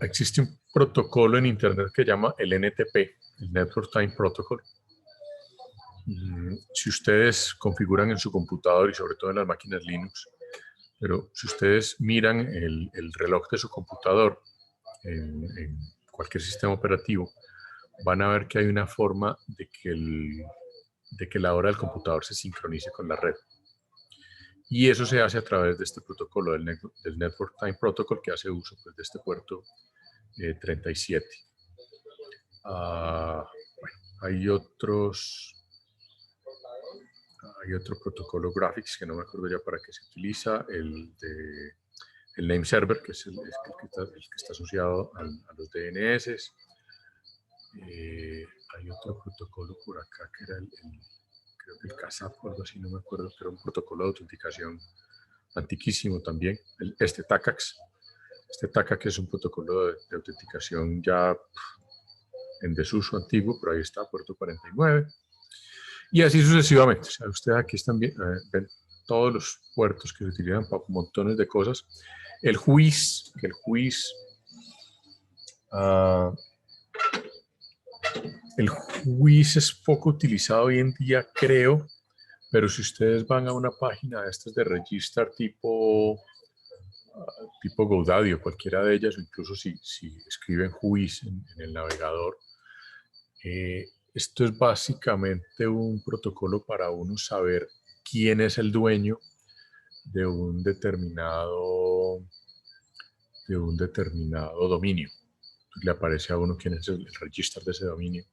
Existe un protocolo en Internet que se llama el NTP, el Network Time Protocol, Si ustedes configuran en su computador y sobre todo en las máquinas Linux, pero si ustedes miran el reloj de su computador en cualquier sistema operativo, van a ver que hay una forma de que la hora del computador se sincronice con la red. Y eso se hace a través de este protocolo del Network Time Protocol, que hace uso pues, de este puerto 37. Bueno, hay otro protocolo Graphics que no me acuerdo ya para qué se utiliza, el name server, que es el que está asociado a los DNS. Hay otro protocolo por acá que era creo que el CASAP o algo así, no me acuerdo, que era un protocolo de autenticación antiquísimo también, este TACAX. Este TACAX es un protocolo de autenticación ya en desuso antiguo, pero ahí está, puerto 49. Y así sucesivamente. O sea, ustedes aquí están ven todos los puertos que se utilizan para montones de cosas. El juiz es poco utilizado hoy en día, creo, pero si ustedes van a una página de estas de Register tipo GoDaddy o cualquiera de ellas, o incluso si escriben juiz en el navegador, esto es básicamente un protocolo para uno saber quién es el dueño de un determinado dominio. Le aparece a uno quién es el registro de ese dominio.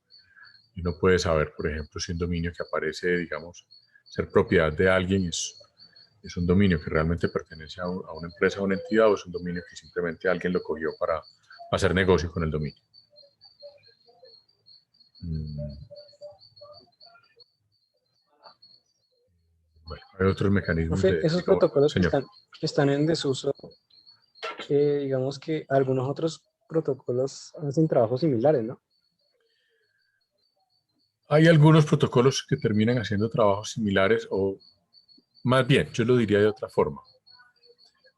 Y uno puede saber, por ejemplo, si un dominio que aparece, digamos, ser propiedad de alguien es un dominio que realmente pertenece a una empresa o una entidad, o es un dominio que simplemente alguien lo cogió para hacer negocio con el dominio. Bueno, hay otros mecanismos Profe, esos digamos, protocolos señor. que están en desuso, digamos que algunos otros protocolos hacen trabajos similares, ¿no? Hay algunos protocolos que terminan haciendo trabajos similares, o más bien, yo lo diría de otra forma.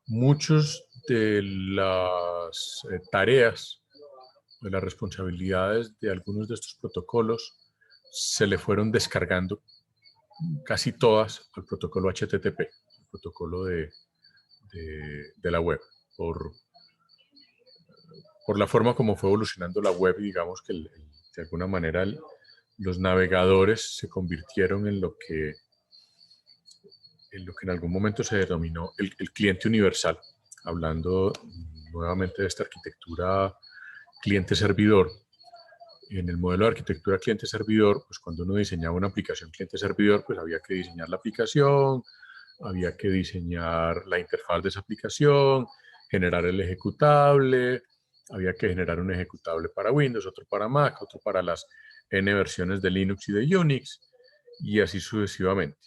Muchos de las tareas, de las responsabilidades de algunos de estos protocolos se le fueron descargando casi todas al protocolo HTTP, el protocolo de la web, por la forma como fue evolucionando la web, y digamos que de alguna manera los navegadores se convirtieron en lo que en algún momento se denominó el cliente universal, hablando nuevamente de esta arquitectura cliente-servidor. En el modelo de arquitectura cliente-servidor, pues cuando uno diseñaba una aplicación cliente-servidor, pues había que diseñar la aplicación, había que diseñar la interfaz de esa aplicación, generar el ejecutable, había que generar un ejecutable para Windows, otro para Mac, otro para las N versiones de Linux y de Unix, y así sucesivamente.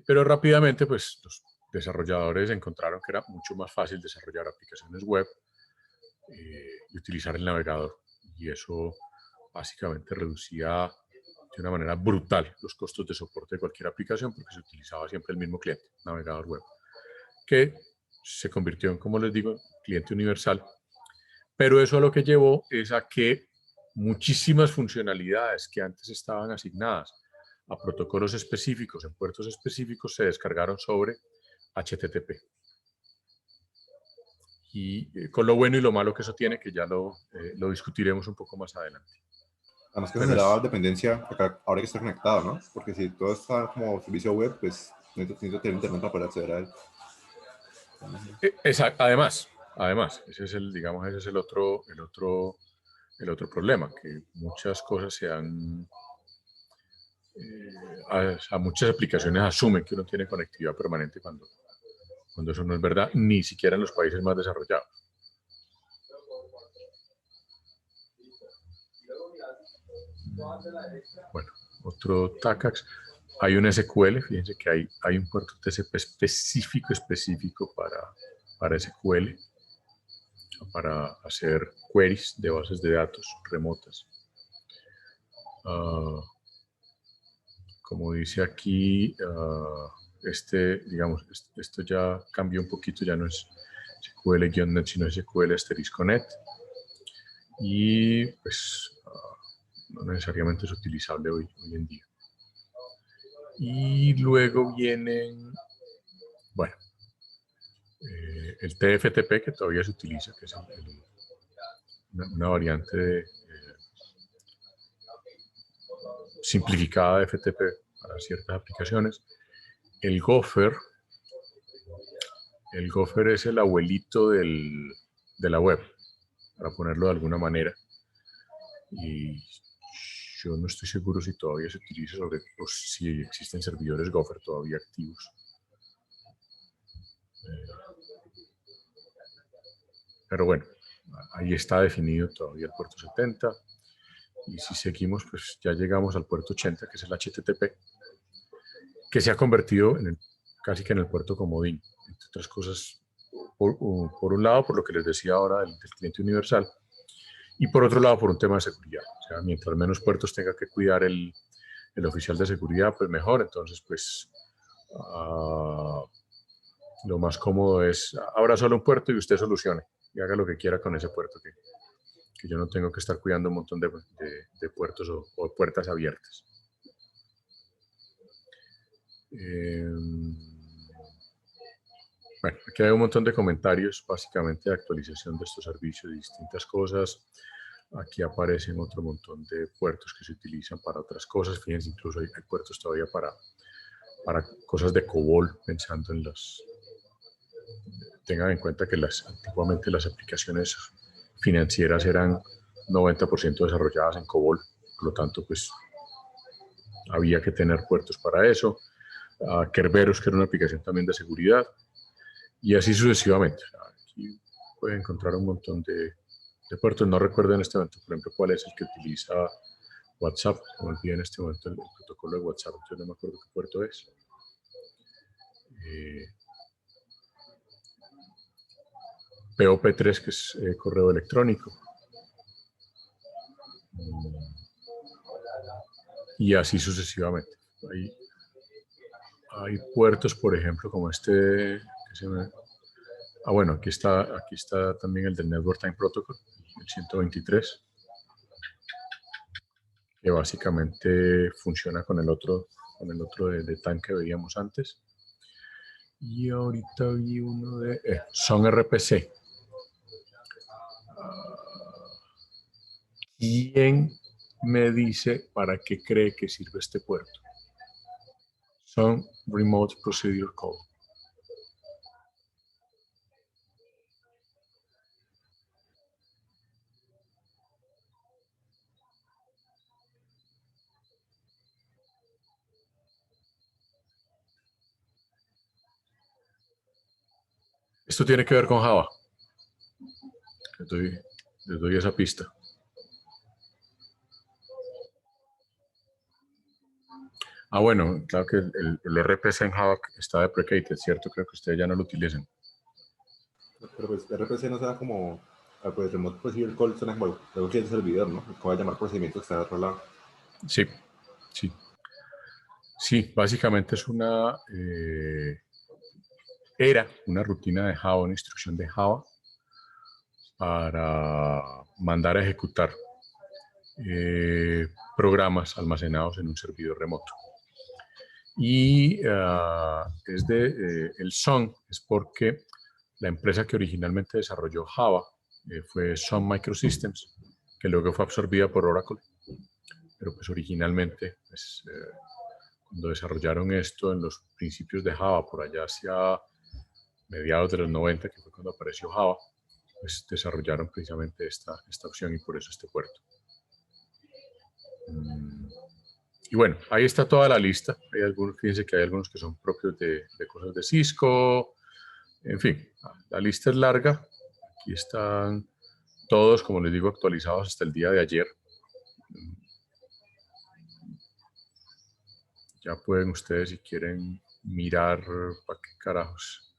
Pero rápidamente, pues los desarrolladores encontraron que era mucho más fácil desarrollar aplicaciones web y utilizar el navegador. Y eso básicamente reducía de una manera brutal los costos de soporte de cualquier aplicación, porque se utilizaba siempre el mismo cliente, navegador web, que se convirtió en, como les digo, cliente universal. Pero eso a lo que llevó es a que muchísimas funcionalidades que antes estaban asignadas a protocolos específicos en puertos específicos se descargaron sobre HTTP. Y con lo bueno y lo malo que eso tiene, que ya lo discutiremos un poco más adelante. Además que generaba dependencia ahora que está conectado, ¿no? Porque si todo está como servicio web, pues necesito tener internet para poder acceder a él. Exacto. Además, ese es el otro problema, que muchas cosas muchas aplicaciones asumen que uno tiene conectividad permanente cuando eso no es verdad, ni siquiera en los países más desarrollados. Bueno, otro TACAX. Hay un SQL, fíjense que hay un puerto TCP específico para SQL, para hacer queries de bases de datos remotas. Como dice aquí, esto ya cambió un poquito, ya no es SQL-net, sino SQL*net. Y pues no necesariamente es utilizable hoy en día. Y luego vienen, bueno, el TFTP, que todavía se utiliza, que es una variante simplificada de FTP para ciertas aplicaciones. El Gopher es el abuelito de la web, para ponerlo de alguna manera. Y yo no estoy seguro si todavía se utiliza, o si existen servidores Gopher todavía activos. Pero bueno, ahí está definido todavía el puerto 70. Y si seguimos, pues ya llegamos al puerto 80, que es el HTTP, que se ha convertido casi que en el puerto comodín, entre otras cosas, por un lado, por lo que les decía ahora del cliente universal, y por otro lado, por un tema de seguridad. O sea, mientras menos puertos tenga que cuidar el oficial de seguridad, pues mejor. Entonces, pues, lo más cómodo es, abra solo un puerto y usted solucione, y haga lo que quiera con ese puerto, que yo no tengo que estar cuidando un montón de puertos o puertas abiertas. Bueno, aquí hay un montón de comentarios, básicamente de actualización de estos servicios, de distintas cosas. Aquí aparecen otro montón de puertos que se utilizan para otras cosas. Fíjense, incluso hay puertos todavía para cosas de COBOL, pensando en las... Tengan en cuenta que antiguamente las aplicaciones financieras eran 90% desarrolladas en COBOL, por lo tanto, pues había que tener puertos para eso. Kerberos, que era una aplicación también de seguridad, y así sucesivamente. Aquí pueden encontrar un montón de puertos. No recuerdo en este momento, por ejemplo, cuál es el que utiliza WhatsApp. Me olvidé en este momento el protocolo de WhatsApp, entonces no me acuerdo qué puerto es. POP3, que es correo electrónico. Y así sucesivamente. Hay puertos, por ejemplo, como este, bueno, aquí está también el del Network Time Protocol, el 123, que básicamente funciona con el otro de TAN que veíamos antes. Y ahorita vi uno de Son RPC. ¿Quién me dice para qué cree que sirve este puerto? Son Remote Procedure Call. Esto tiene que ver con Java. Les doy esa pista. Bueno, claro que el RPC en Java está deprecated, ¿cierto? Creo que ustedes ya no lo utilizan. Pero pues RPC no será como, pues Remote Procedure Call suena como algo que es el servidor, ¿no? Como llamar procedimientos que está de otro lado. Sí. Sí, básicamente es era una rutina de Java, una instrucción de Java para mandar a ejecutar programas almacenados en un servidor remoto. Y el Sun es porque la empresa que originalmente desarrolló Java fue Sun Microsystems, que luego fue absorbida por Oracle. Pero pues originalmente, cuando desarrollaron esto en los principios de Java, por allá hacia mediados de los 90, que fue cuando apareció Java, pues desarrollaron precisamente esta opción y por eso este puerto. Y bueno, ahí está toda la lista. Fíjense que hay algunos que son propios de cosas de Cisco. En fin, la lista es larga. Aquí están todos, como les digo, actualizados hasta el día de ayer. Ya pueden ustedes, si quieren, mirar para qué carajos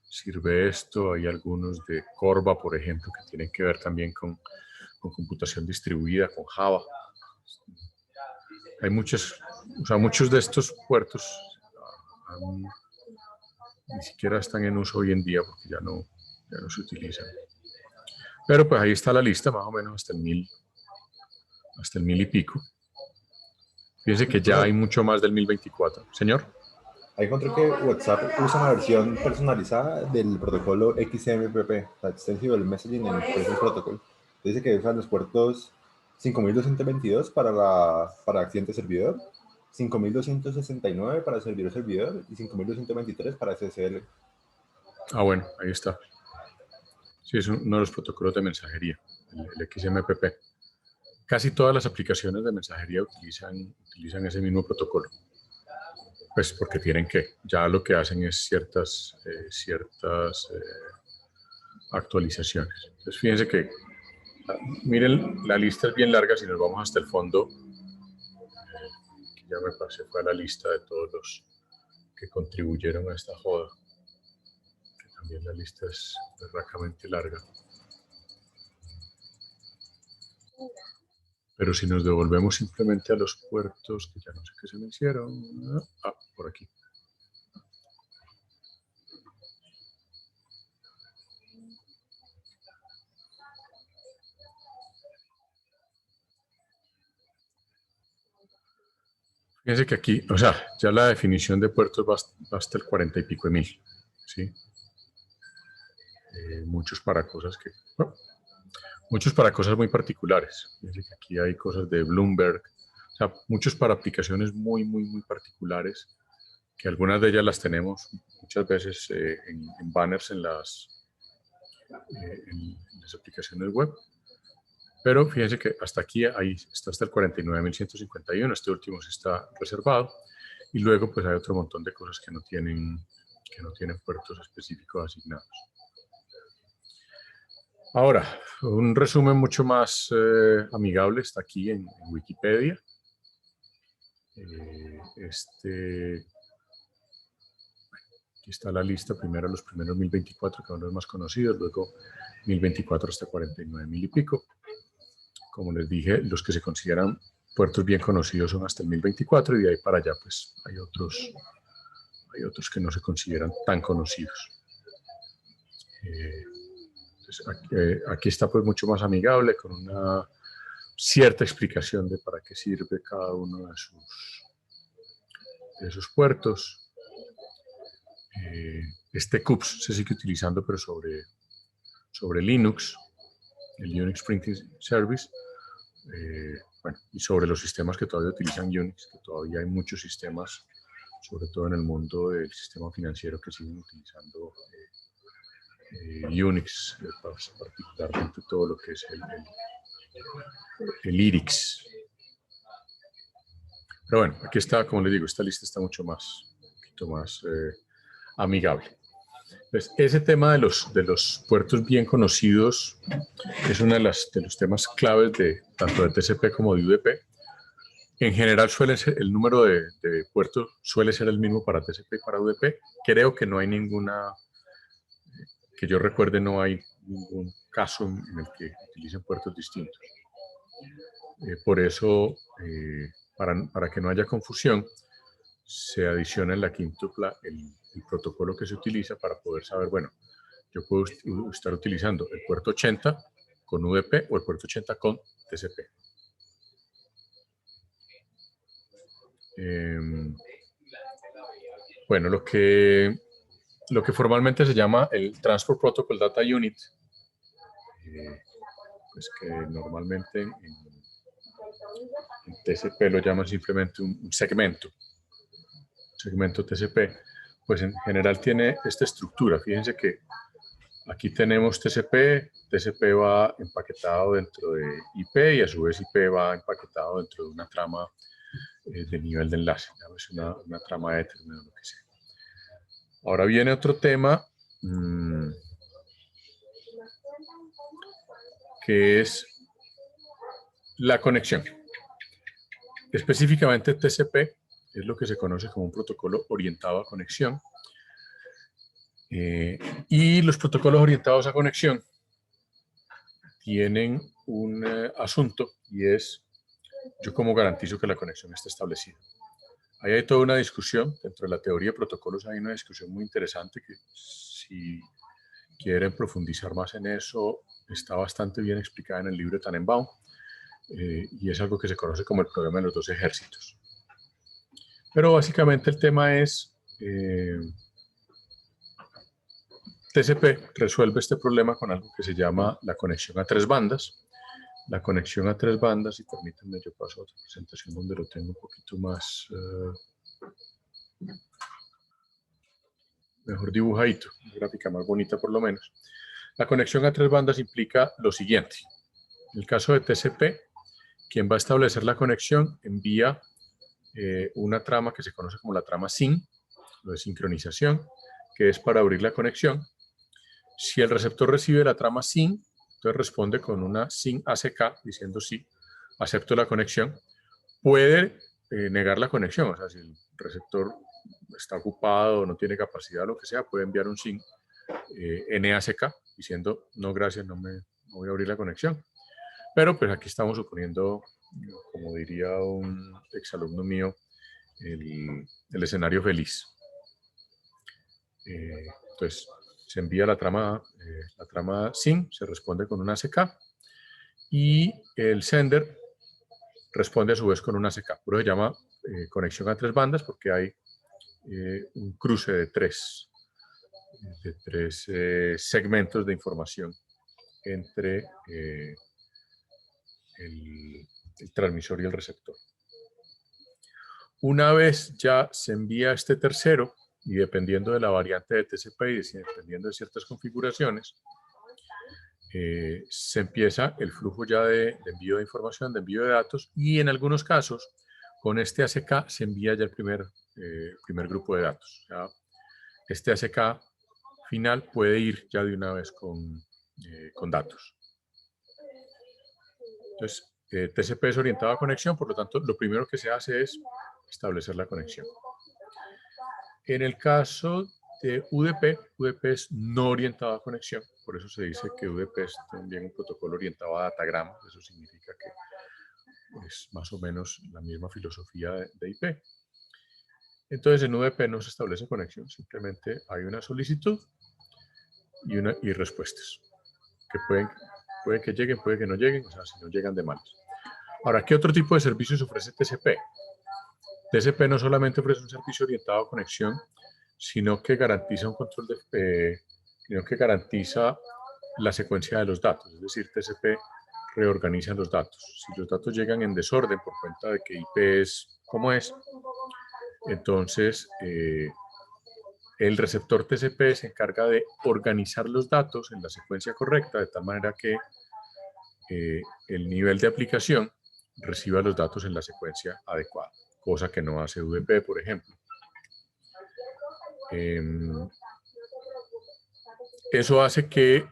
sirve esto. Hay algunos de Corva, por ejemplo, que tienen que ver también con computación distribuida, con Java. Hay muchos de estos puertos ni siquiera están en uso hoy en día porque ya no se utilizan. Pero pues ahí está la lista, más o menos hasta el hasta el 1000 y pico. Fíjense que ya hay mucho más del 1024. Señor. Ahí encontré que WhatsApp usa una versión personalizada del protocolo XMPP, Extensible Messaging and Presence Protocol. Dice que usan los puertos 5222 para cliente servidor, 5269 para servidor y 5223 para SSL. Ah, bueno, ahí está. Sí, es uno de los protocolos de mensajería, el XMPP. Casi todas las aplicaciones de mensajería utilizan ese mismo protocolo. Pues porque tienen que, ya lo que hacen es ciertas actualizaciones. Entonces fíjense que, miren, la lista es bien larga. Si nos vamos hasta el fondo, ya me pasé, fue a la lista de todos los que contribuyeron a esta joda, que también la lista es berracamente larga. Pero si nos devolvemos simplemente a los puertos, que ya no sé qué se me hicieron. Ah, por aquí. Fíjense que aquí, o sea, ya la definición de puertos va hasta el 40 y pico de mil, ¿sí? Muchos para cosas que... bueno, muchos para cosas muy particulares. Fíjense que aquí hay cosas de Bloomberg, o sea, muchos para aplicaciones muy particulares, que algunas de ellas las tenemos muchas veces en banners en las aplicaciones web. Pero fíjense que hasta aquí, ahí está hasta el 49.151, este último sí está reservado. Y luego pues hay otro montón de cosas que no tienen puertos específicos asignados. Ahora, un resumen mucho más amigable está aquí en Wikipedia. Aquí está la lista, primero los primeros 1024, que son los más conocidos, luego 1024 hasta 49.000 y pico. Como les dije, los que se consideran puertos bien conocidos son hasta el 1024 y de ahí para allá pues hay otros que no se consideran tan conocidos. Aquí está pues mucho más amigable, con una cierta explicación de para qué sirve cada uno de esos puertos. Este CUPS se sigue utilizando, pero sobre Linux, el Unix Printing Service, bueno, y sobre los sistemas que todavía utilizan Unix, que todavía hay muchos sistemas, sobre todo en el mundo del sistema financiero, que siguen utilizando Unix, particularmente todo lo que es el IRIX. Pero bueno, aquí está, como les digo, esta lista está un poquito más amigable. Pues ese tema de los puertos bien conocidos es uno de los temas claves de tanto de TCP como de UDP. En general el número de puertos suele ser el mismo para TCP y para UDP. Creo que no hay que yo recuerde, no hay ningún caso en el que utilicen puertos distintos. Por eso, para que no haya confusión, se adiciona en la quíntupla el protocolo que se utiliza para poder saber, bueno, yo puedo estar utilizando el puerto 80 con UDP o el puerto 80 con TCP. Bueno, lo que formalmente se llama el Transport Protocol Data Unit, pues que normalmente en TCP lo llaman simplemente un segmento TCP, pues en general tiene esta estructura. Fíjense que aquí tenemos TCP va empaquetado dentro de IP y a su vez IP va empaquetado dentro de una trama de nivel de enlace, es una trama de Ethernet o lo que sea. Ahora viene otro tema que es la conexión. Específicamente TCP es lo que se conoce como un protocolo orientado a conexión. Y los protocolos orientados a conexión tienen un asunto, y es yo cómo garantizo que la conexión esté establecida. Ahí hay toda una discusión, dentro de la teoría de protocolos hay una discusión muy interesante que si quieren profundizar más en eso, está bastante bien explicada en el libro de Tannenbaum. y es algo que se conoce como el problema de los dos ejércitos. Pero básicamente el tema es, TCP resuelve este problema con algo que se llama la conexión a tres bandas. La conexión a tres bandas, y permítanme, yo paso a otra presentación donde lo tengo un poquito más, mejor dibujadito, una gráfica más bonita por lo menos. La conexión a tres bandas implica lo siguiente. En el caso de TCP, quien va a establecer la conexión envía una trama que se conoce como la trama SYN, lo de sincronización, que es para abrir la conexión. Si el receptor recibe la trama SYN, entonces responde con una SYN ACK diciendo sí, acepto la conexión. Puede negar la conexión, o sea, si el receptor está ocupado o no tiene capacidad, lo que sea, puede enviar un SYN NACK diciendo no, gracias, no voy a abrir la conexión. Pero pues aquí estamos suponiendo, como diría un exalumno mío, el escenario feliz. Entonces, se envía la trama SYN, se responde con una ACK y el sender responde a su vez con una ACK. Por eso se llama conexión a tres bandas porque hay un cruce de tres segmentos de información entre el transmisor y el receptor. Una vez ya se envía este tercero, y dependiendo de la variante de TCP y dependiendo de ciertas configuraciones, se empieza el flujo ya de envío de información, de envío de datos, y en algunos casos, con este ACK se envía ya el primer grupo de datos. Ya este ACK final puede ir ya de una vez con datos. Entonces, TCP es orientado a conexión, por lo tanto, lo primero que se hace es establecer la conexión. En el caso de UDP, UDP es no orientado a conexión, por eso se dice que UDP es también un protocolo orientado a datagrama, eso significa que es más o menos la misma filosofía de IP. Entonces en UDP no se establece conexión, simplemente hay una solicitud y respuestas, que puede que lleguen, puede que no lleguen, o sea, si no llegan de malas. Ahora, ¿qué otro tipo de servicios ofrece TCP? TCP no solamente ofrece un servicio orientado a conexión, sino que garantiza un control sino que garantiza la secuencia de los datos. Es decir, TCP reorganiza los datos. Si los datos llegan en desorden por cuenta de que IP es como es, entonces el receptor TCP se encarga de organizar los datos en la secuencia correcta, de tal manera que el nivel de aplicación reciba los datos en la secuencia adecuada, cosa que no hace UDP, por ejemplo. Eso hace que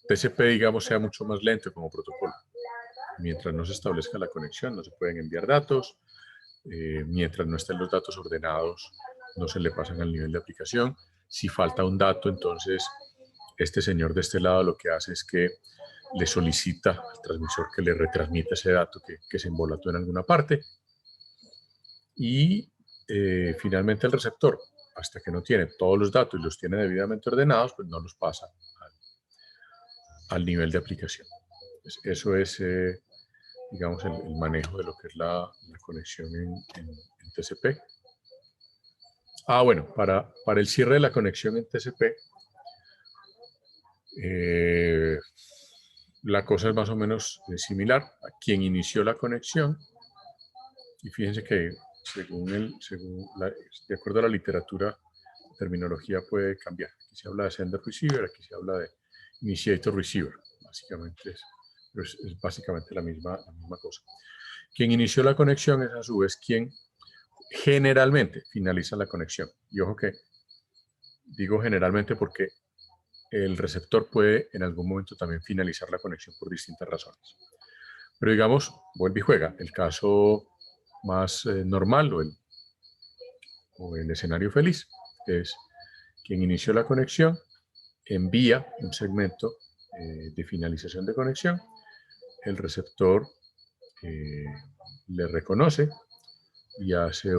TCP, digamos, sea mucho más lento como protocolo. Mientras no se establezca la conexión, no se pueden enviar datos. Mientras no estén los datos ordenados, no se le pasan al nivel de aplicación. Si falta un dato, entonces este señor de este lado lo que hace es que le solicita al transmisor que le retransmita ese dato que se embolató en alguna parte. Y finalmente el receptor, hasta que no tiene todos los datos y los tiene debidamente ordenados, pues no los pasa al nivel de aplicación. Pues eso es, digamos, el manejo de lo que es la conexión en TCP. Bueno, para el cierre de la conexión en TCP, la cosa es más o menos similar a quien inició la conexión. Y fíjense que de acuerdo a la literatura, la terminología puede cambiar. Aquí se habla de sender receiver, aquí se habla de initiator receiver. Básicamente es básicamente la misma cosa. Quien inició la conexión es a su vez quien generalmente finaliza la conexión. Y ojo que digo generalmente porque el receptor puede en algún momento también finalizar la conexión por distintas razones. Pero digamos, vuelve y juega. El caso más normal o el escenario feliz es quien inició la conexión, envía un segmento de finalización de conexión, el receptor le reconoce y hace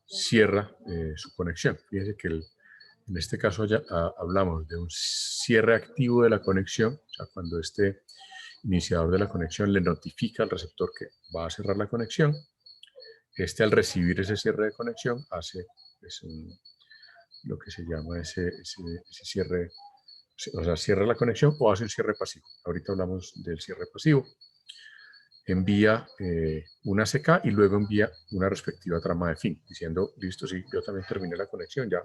cierra su conexión. Fíjense que en este caso ya hablamos de un cierre activo de la conexión, o sea, cuando este iniciador de la conexión le notifica al receptor que va a cerrar la conexión. Este, al recibir ese cierre de conexión, hace lo que se llama ese cierre, o sea, cierra la conexión o hace un cierre pasivo. Ahorita hablamos del cierre pasivo. Envía una ACK y luego envía una respectiva trama de fin, diciendo, listo, sí, yo también terminé la conexión, ya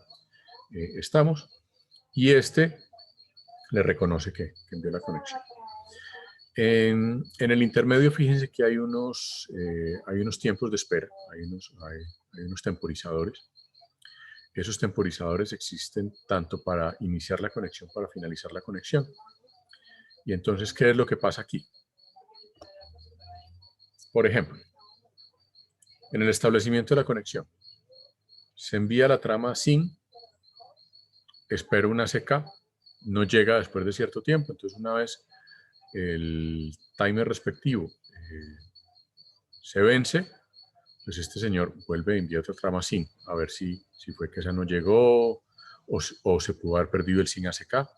estamos. Y este le reconoce que envió la conexión. En el intermedio, fíjense que hay unos tiempos de espera, hay unos temporizadores. Esos temporizadores existen tanto para iniciar la conexión, para finalizar la conexión. Y entonces, ¿qué es lo que pasa aquí? Por ejemplo, en el establecimiento de la conexión, se envía la trama SYN, espera una ACK, no llega después de cierto tiempo, entonces una vez el timer respectivo se vence, pues este señor vuelve a enviar otra trama SYN, a ver si fue que esa no llegó o se pudo haber perdido el SYN ACK.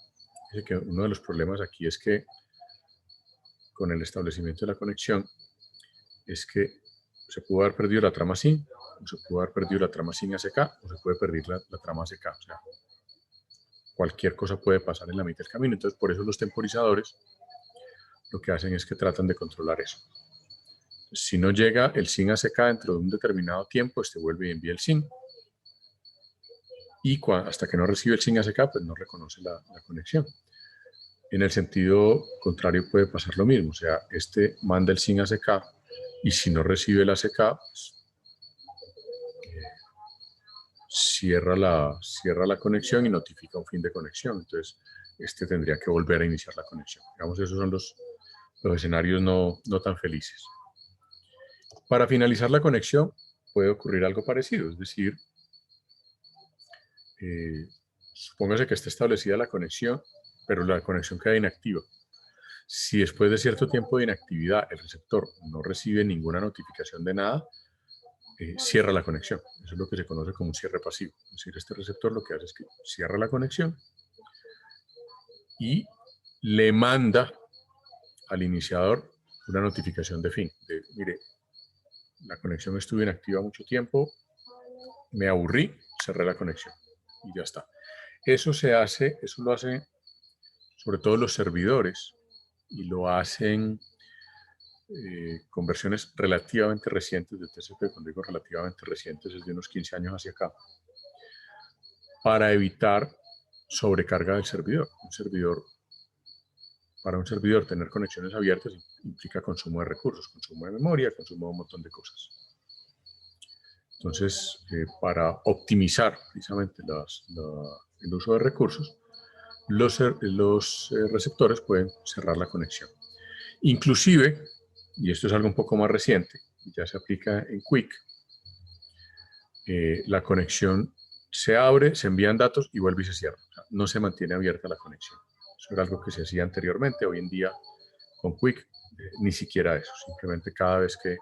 Dice que uno de los problemas aquí es que con el establecimiento de la conexión es que se pudo haber perdido la trama SYN, o se pudo haber perdido la trama SYN ACK, o se puede perder la trama ACK. O sea, cualquier cosa puede pasar en la mitad del camino. Entonces, por eso los temporizadores lo que hacen es que tratan de controlar eso. Si no llega el SYN ACK dentro de un determinado tiempo, este vuelve y envía el SYN. Y hasta que no recibe el SYN ACK, pues no reconoce la conexión. En el sentido contrario puede pasar lo mismo. O sea, este manda el SYN ACK y si no recibe el ACK, pues, cierra la conexión y notifica un fin de conexión. Entonces, este tendría que volver a iniciar la conexión. Digamos, esos son los escenarios no tan felices. Para finalizar la conexión puede ocurrir algo parecido, es decir, supóngase que esté establecida la conexión, pero la conexión queda inactiva. Si después de cierto tiempo de inactividad el receptor no recibe ninguna notificación de nada, cierra la conexión. Eso es lo que se conoce como un cierre pasivo. Es decir, este receptor lo que hace es que cierra la conexión y le manda al iniciador una notificación de fin. De, mire, la conexión estuvo inactiva mucho tiempo, me aburrí, cerré la conexión y ya está. Eso lo hacen sobre todo los servidores y lo hacen con versiones relativamente recientes de TCP. Cuando digo relativamente recientes es de unos 15 años hacia acá, para evitar sobrecarga del servidor. Para un servidor tener conexiones abiertas implica consumo de recursos, consumo de memoria, consumo de un montón de cosas. Entonces, para optimizar precisamente el uso de recursos, los receptores pueden cerrar la conexión. Inclusive, y esto es algo un poco más reciente, ya se aplica en QUIC, la conexión se abre, se envían datos y vuelve y se cierra. O sea, no se mantiene abierta la conexión. Eso era algo que se hacía anteriormente. Hoy en día, con QUIC, ni siquiera eso. Simplemente cada vez que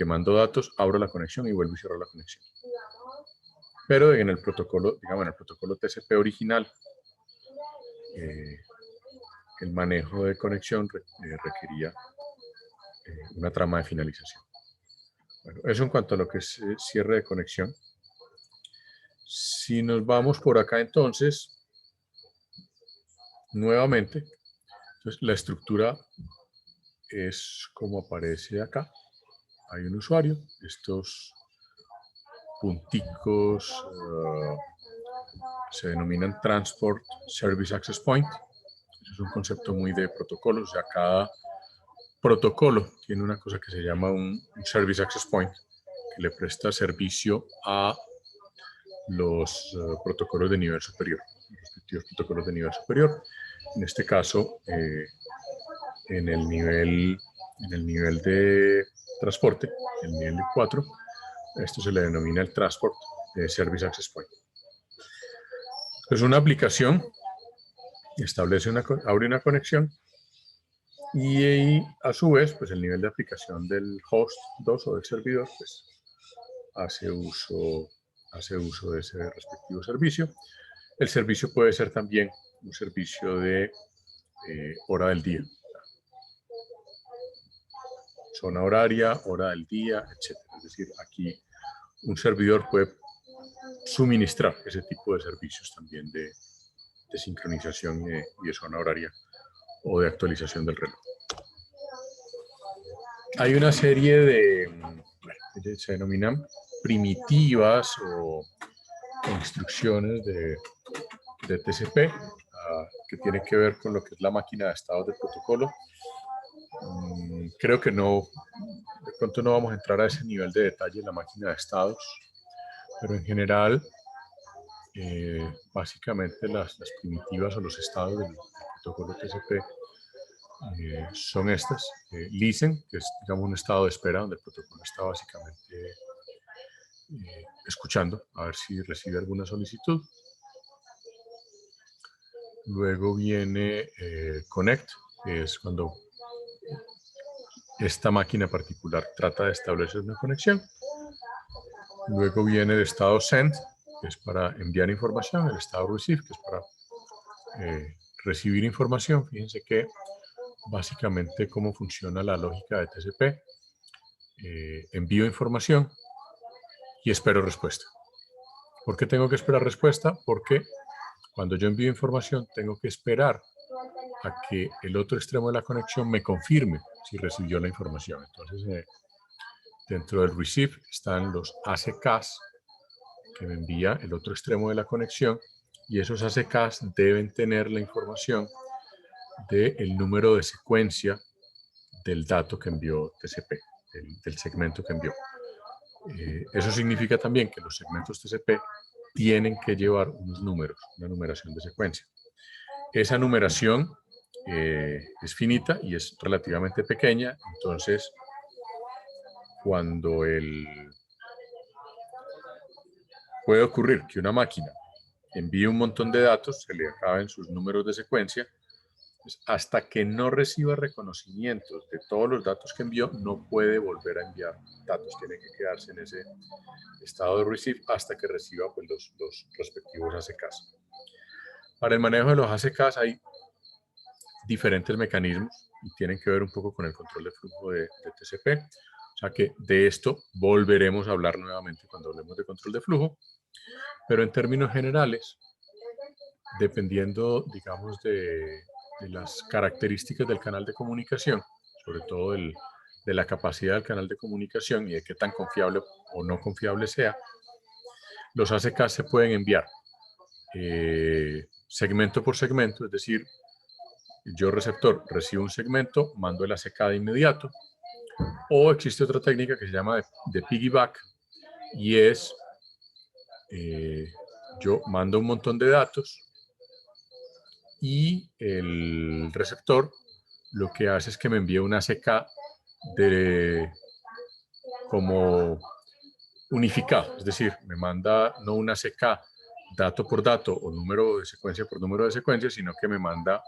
mando datos, abro la conexión y vuelvo y cierro la conexión. Pero en el protocolo, digamos, en el protocolo TCP original, el manejo de conexión requería una trama de finalización. Bueno, eso en cuanto a lo que es cierre de conexión. Si nos vamos por acá entonces, nuevamente, entonces la estructura es como aparece acá. Hay un usuario, estos punticos se denominan Transport Service Access Point. Eso es un concepto muy de protocolos, o sea, cada protocolo tiene una cosa que se llama un Service Access Point, que le presta servicio a los protocolos de nivel superior, los respectivos protocolos de nivel superior. En este caso, en el nivel de transporte, el nivel de 4, esto se le denomina el Transport Service Access Point. Es una aplicación, abre una conexión y a su vez, pues el nivel de aplicación del host 2 o del servidor, pues hace uso de ese respectivo servicio. El servicio puede ser también un servicio de hora del día. zona horaria, hora del día, etc. Es decir, aquí un servidor puede suministrar ese tipo de servicios también de sincronización y de zona horaria o de actualización del reloj. Hay una serie de se denominan primitivas o instrucciones de TCP que tiene que ver con lo que es la máquina de estados del protocolo. Creo que no, de pronto no vamos a entrar a ese nivel de detalle en la máquina de estados, pero en general, básicamente las primitivas o los estados del protocolo TCP son estas. Listen, que es, digamos, un estado de espera donde el protocolo está básicamente escuchando a ver si recibe alguna solicitud. Luego viene connect, que es cuando esta máquina particular trata de establecer una conexión. Luego viene el estado send, que es para enviar información, el estado receive, que es para recibir información. Fíjense que básicamente cómo funciona la lógica de TCP. Envío información y espero respuesta. ¿Por qué tengo que esperar respuesta? Porque cuando yo envío información tengo que esperar a que el otro extremo de la conexión me confirme si recibió la información. Entonces, dentro del receive están los ACKs que me envía el otro extremo de la conexión, y esos ACKs deben tener la información del número de secuencia del dato que envió TCP, del segmento que envió. Eso significa también que los segmentos TCP tienen que llevar unos números, una numeración de secuencia. Esa numeración es finita y es relativamente pequeña, entonces cuando puede ocurrir que una máquina envíe un montón de datos, se le acaben sus números de secuencia, pues hasta que no reciba reconocimientos de todos los datos que envió, no puede volver a enviar datos, tiene que quedarse en ese estado de receive hasta que reciba pues, los respectivos ACKs. Para el manejo de los ACKs hay diferentes mecanismos y tienen que ver un poco con el control de flujo de TCP. O sea que de esto volveremos a hablar nuevamente cuando hablemos de control de flujo, pero en términos generales, dependiendo, digamos, de las características del canal de comunicación, sobre todo de la capacidad del canal de comunicación y de qué tan confiable o no confiable sea, los ACKs se pueden enviar segmento por segmento, es decir, yo receptor recibo un segmento, mando el ACK de inmediato, o existe otra técnica que se llama de piggyback, y es yo mando un montón de datos y el receptor lo que hace es que me envía una ACK como unificado, es decir, me manda no una ACK dato por dato o número de secuencia por número de secuencia, sino que me manda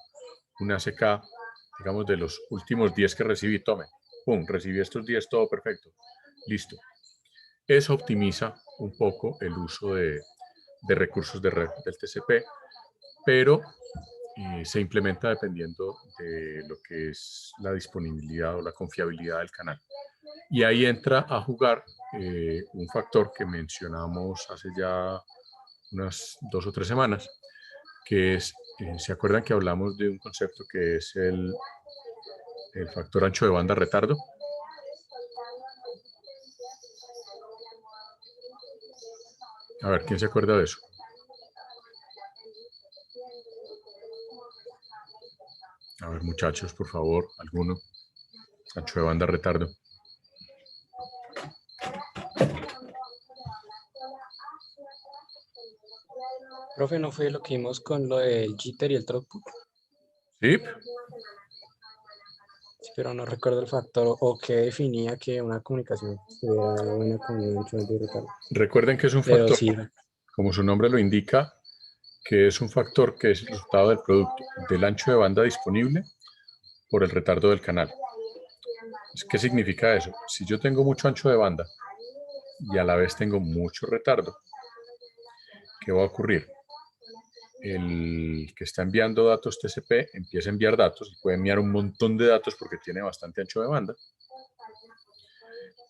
una ACK, digamos, de los últimos 10 que recibí. Tome, pum, recibí estos 10, todo perfecto, listo. Eso optimiza un poco el uso de recursos de red del TCP, pero se implementa dependiendo de lo que es la disponibilidad o la confiabilidad del canal. Y ahí entra a jugar un factor que mencionamos hace ya unas 2 o 3 semanas, que es, ¿se acuerdan que hablamos de un concepto que es el factor ancho de banda retardo? A ver, ¿quién se acuerda de eso? A ver, muchachos, por favor, alguno. Ancho de banda retardo. Profe, ¿no fue lo que vimos con lo del jitter y el throughput? Sí. Sí, pero no recuerdo el factor o que definía que una comunicación estuviera buena con un ancho de retardo. Recuerden que es un Pero factor, sí, como su nombre lo indica, que es un factor que es el resultado del producto del ancho de banda disponible por el retardo del canal. ¿Qué significa eso? Si yo tengo mucho ancho de banda y a la vez tengo mucho retardo, ¿qué va a ocurrir? El que está enviando datos TCP empieza a enviar datos y puede enviar un montón de datos porque tiene bastante ancho de banda.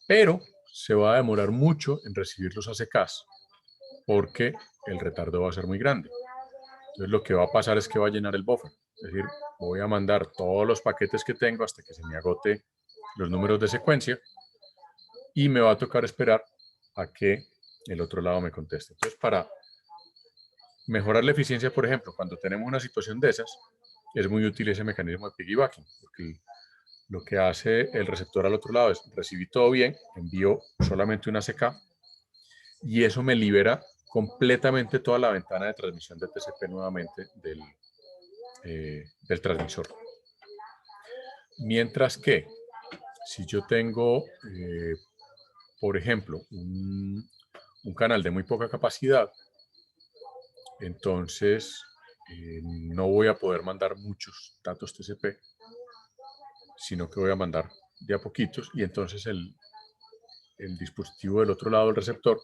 pero se va a demorar mucho en recibir los ACKs porque el retardo va a ser muy grande. Entonces lo que va a pasar es que va a llenar el buffer. Es decir, voy a mandar todos los paquetes que tengo hasta que se me agote los números de secuencia y me va a tocar esperar a que el otro lado me conteste. Entonces, para mejorar la eficiencia, por ejemplo, cuando tenemos una situación de esas, es muy útil ese mecanismo de piggybacking, porque lo que hace el receptor al otro lado es recibí todo bien, envío solamente una ACK y eso me libera completamente toda la ventana de transmisión de TCP nuevamente del transmisor. Mientras que si yo tengo, por ejemplo, un canal de muy poca capacidad, entonces no voy a poder mandar muchos datos TCP, sino que voy a mandar de a poquitos y entonces el dispositivo del otro lado del receptor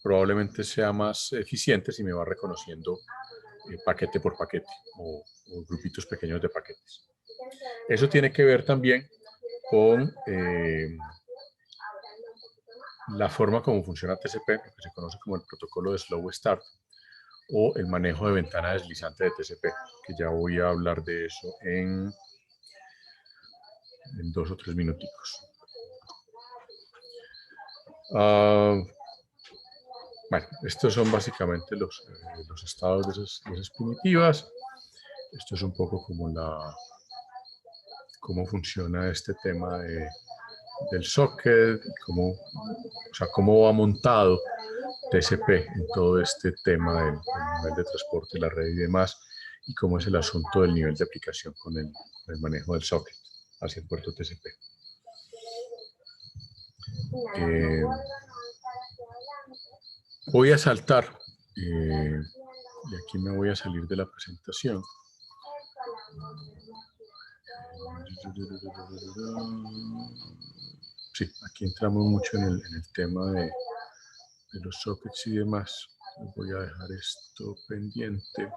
probablemente sea más eficiente si me va reconociendo paquete por paquete o grupitos pequeños de paquetes. Eso tiene que ver también con la forma como funciona TCP, lo que se conoce como el protocolo de Slow Start o el manejo de ventana deslizante de TCP, que ya voy a hablar de eso en 2 o 3 minuticos. Bueno, estos son básicamente los estados de esas primitivas. Esto es un poco como cómo funciona este tema del socket, cómo va montado TCP en todo este tema del nivel de transporte, la red y demás, y cómo es el asunto del nivel de aplicación con el manejo del socket hacia el puerto TCP. Voy a saltar, y aquí me voy a salir de la presentación. Sí, aquí entramos mucho en el tema de los sockets y demás. Voy a dejar esto pendiente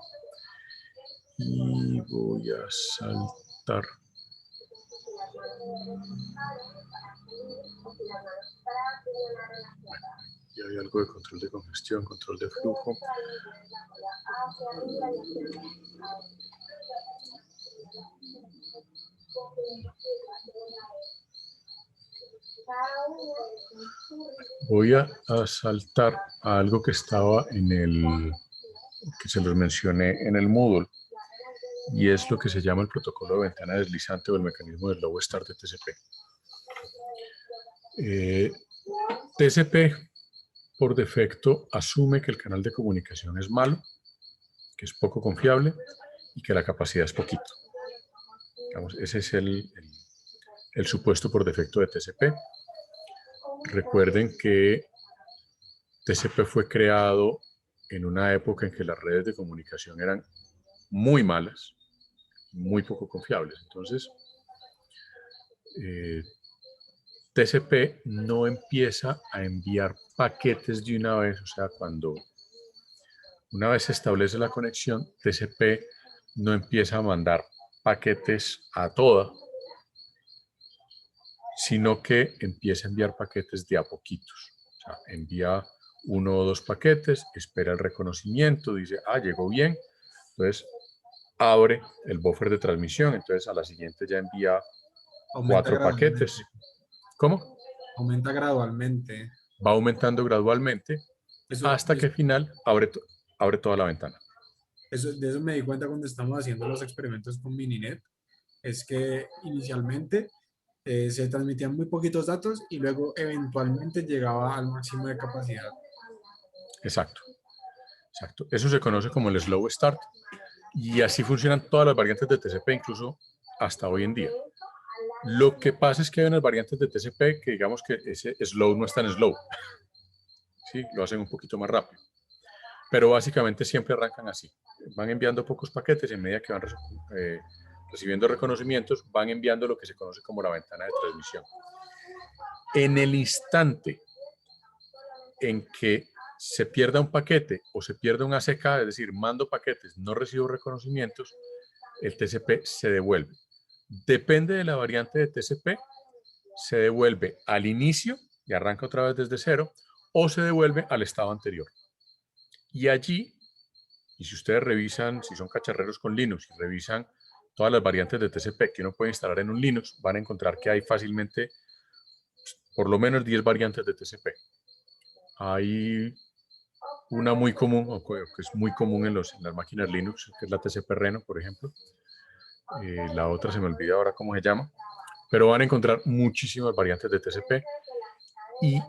y voy a saltar. Y hay algo de control de congestión, control de flujo. Voy a saltar a algo que estaba que se los mencioné en el Moodle, y es lo que se llama el protocolo de ventana deslizante o el mecanismo de Slow Start de TCP. TCP, por defecto, asume que el canal de comunicación es malo, que es poco confiable y que la capacidad es poquito. Digamos, ese es el supuesto por defecto de TCP. Recuerden que TCP fue creado en una época en que las redes de comunicación eran muy malas, muy poco confiables. Entonces, TCP no empieza a enviar paquetes de una vez, o sea, una vez se establece la conexión, TCP no empieza a mandar paquetes a toda, sino que empieza a enviar paquetes de a poquitos. O sea, envía 1 o 2 paquetes, espera el reconocimiento, dice, llegó bien, entonces abre el buffer de transmisión, entonces a la siguiente ya envía 4 paquetes. ¿Cómo? Aumenta gradualmente. Va aumentando gradualmente hasta que al final abre toda la ventana. De eso me di cuenta cuando estamos haciendo los experimentos con Mininet, es que inicialmente se transmitían muy poquitos datos y luego eventualmente llegaba al máximo de capacidad. Exacto. Exacto. Eso se conoce como el Slow Start y así funcionan todas las variantes de TCP, incluso hasta hoy en día. Lo que pasa es que hay unas variantes de TCP que digamos que ese slow no es tan slow. ¿Sí? Lo hacen un poquito más rápido. Pero básicamente siempre arrancan así. Van enviando pocos paquetes y en medida que van recibiendo reconocimientos, van enviando lo que se conoce como la ventana de transmisión. En el instante en que se pierda un paquete o se pierda un ACK, es decir, mando paquetes, no recibo reconocimientos, el TCP se devuelve. Depende de la variante de TCP, se devuelve al inicio y arranca otra vez desde cero, o se devuelve al estado anterior. Y allí, y si ustedes revisan, si son cacharreros con Linux y revisan todas las variantes de TCP que uno puede instalar en un Linux, van a encontrar que hay fácilmente por lo menos 10 variantes de TCP. Hay una muy común, o que es muy común en las máquinas Linux, que es la TCP Reno, por ejemplo. La otra se me olvida ahora cómo se llama, pero van a encontrar muchísimas variantes de TCP. Y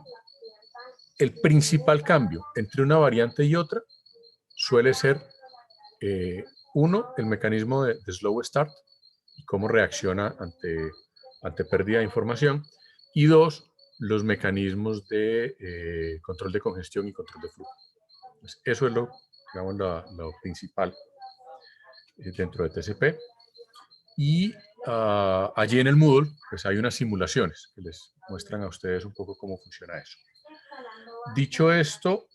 el principal cambio entre una variante y otra suele ser, uno, el mecanismo de slow start y cómo reacciona ante pérdida de información, y dos, los mecanismos de control de congestión y control de flujo. Pues eso es digamos, lo principal dentro de TCP. Y allí en el Moodle pues hay unas simulaciones que les muestran a ustedes un poco cómo funciona eso. Dicho esto,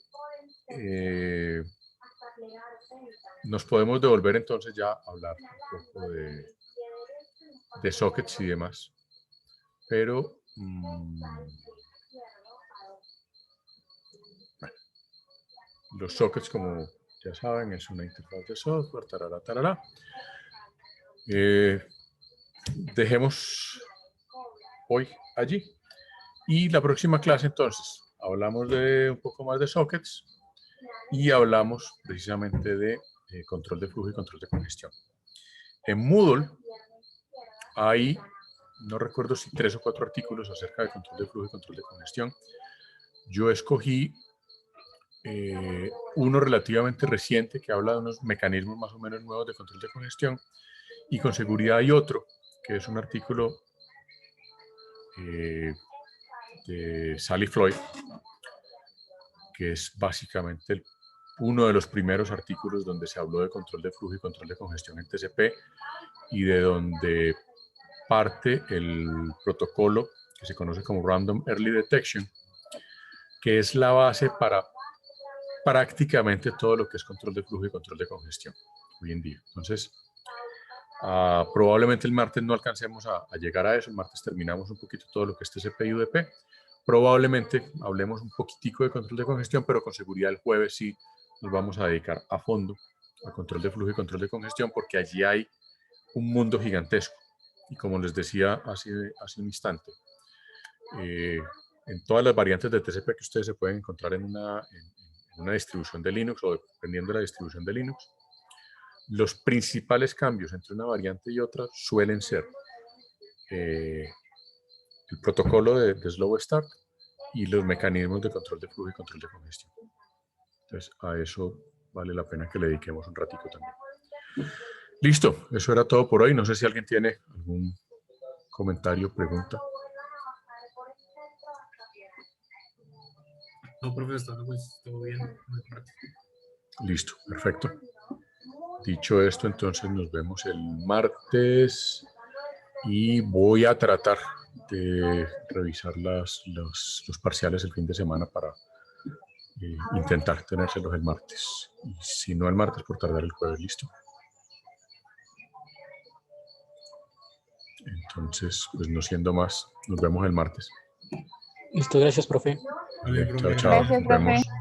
nos podemos devolver entonces ya a hablar un poco de sockets y demás. Pero bueno, los sockets, como ya saben, es una interfaz de software, tarara, tarara. Dejemos hoy allí. Y la próxima clase, entonces, hablamos de un poco más de sockets y hablamos precisamente de control de flujo y control de congestión. En Moodle hay, no recuerdo si 3 o 4 artículos acerca de control de flujo y control de congestión. Yo escogí uno relativamente reciente que habla de unos mecanismos más o menos nuevos de control de congestión, y con seguridad hay otro, que es un artículo de Sally Floyd, que es básicamente uno de los primeros artículos donde se habló de control de flujo y control de congestión en TCP, y de donde parte el protocolo que se conoce como Random Early Detection, que es la base para prácticamente todo lo que es control de flujo y control de congestión hoy en día. Entonces, probablemente el martes no alcancemos a llegar a eso. El martes terminamos un poquito todo lo que es TCP y UDP. Probablemente hablemos un poquitico de control de congestión, pero con seguridad el jueves sí nos vamos a dedicar a fondo a control de flujo y control de congestión, porque allí hay un mundo gigantesco. Y como les decía hace un instante, en todas las variantes de TCP que ustedes se pueden encontrar en una distribución de Linux, o dependiendo de la distribución de Linux, los principales cambios entre una variante y otra suelen ser el protocolo de slow start y los mecanismos de control de flujo y control de congestión. Entonces, a eso vale la pena que le dediquemos un ratico también. Listo, eso era todo por hoy. No sé si alguien tiene algún comentario, pregunta. No, profesor, pues todo bien. Listo, perfecto. Dicho esto, entonces nos vemos el martes y voy a tratar de revisar los parciales el fin de semana para intentar tenérselos el martes. Y si no el martes, por tardar el jueves. Listo. Entonces, pues no siendo más, nos vemos el martes. Listo, gracias, profe. Vale, Chao, profe. chao. Gracias, Nos vemos. profe.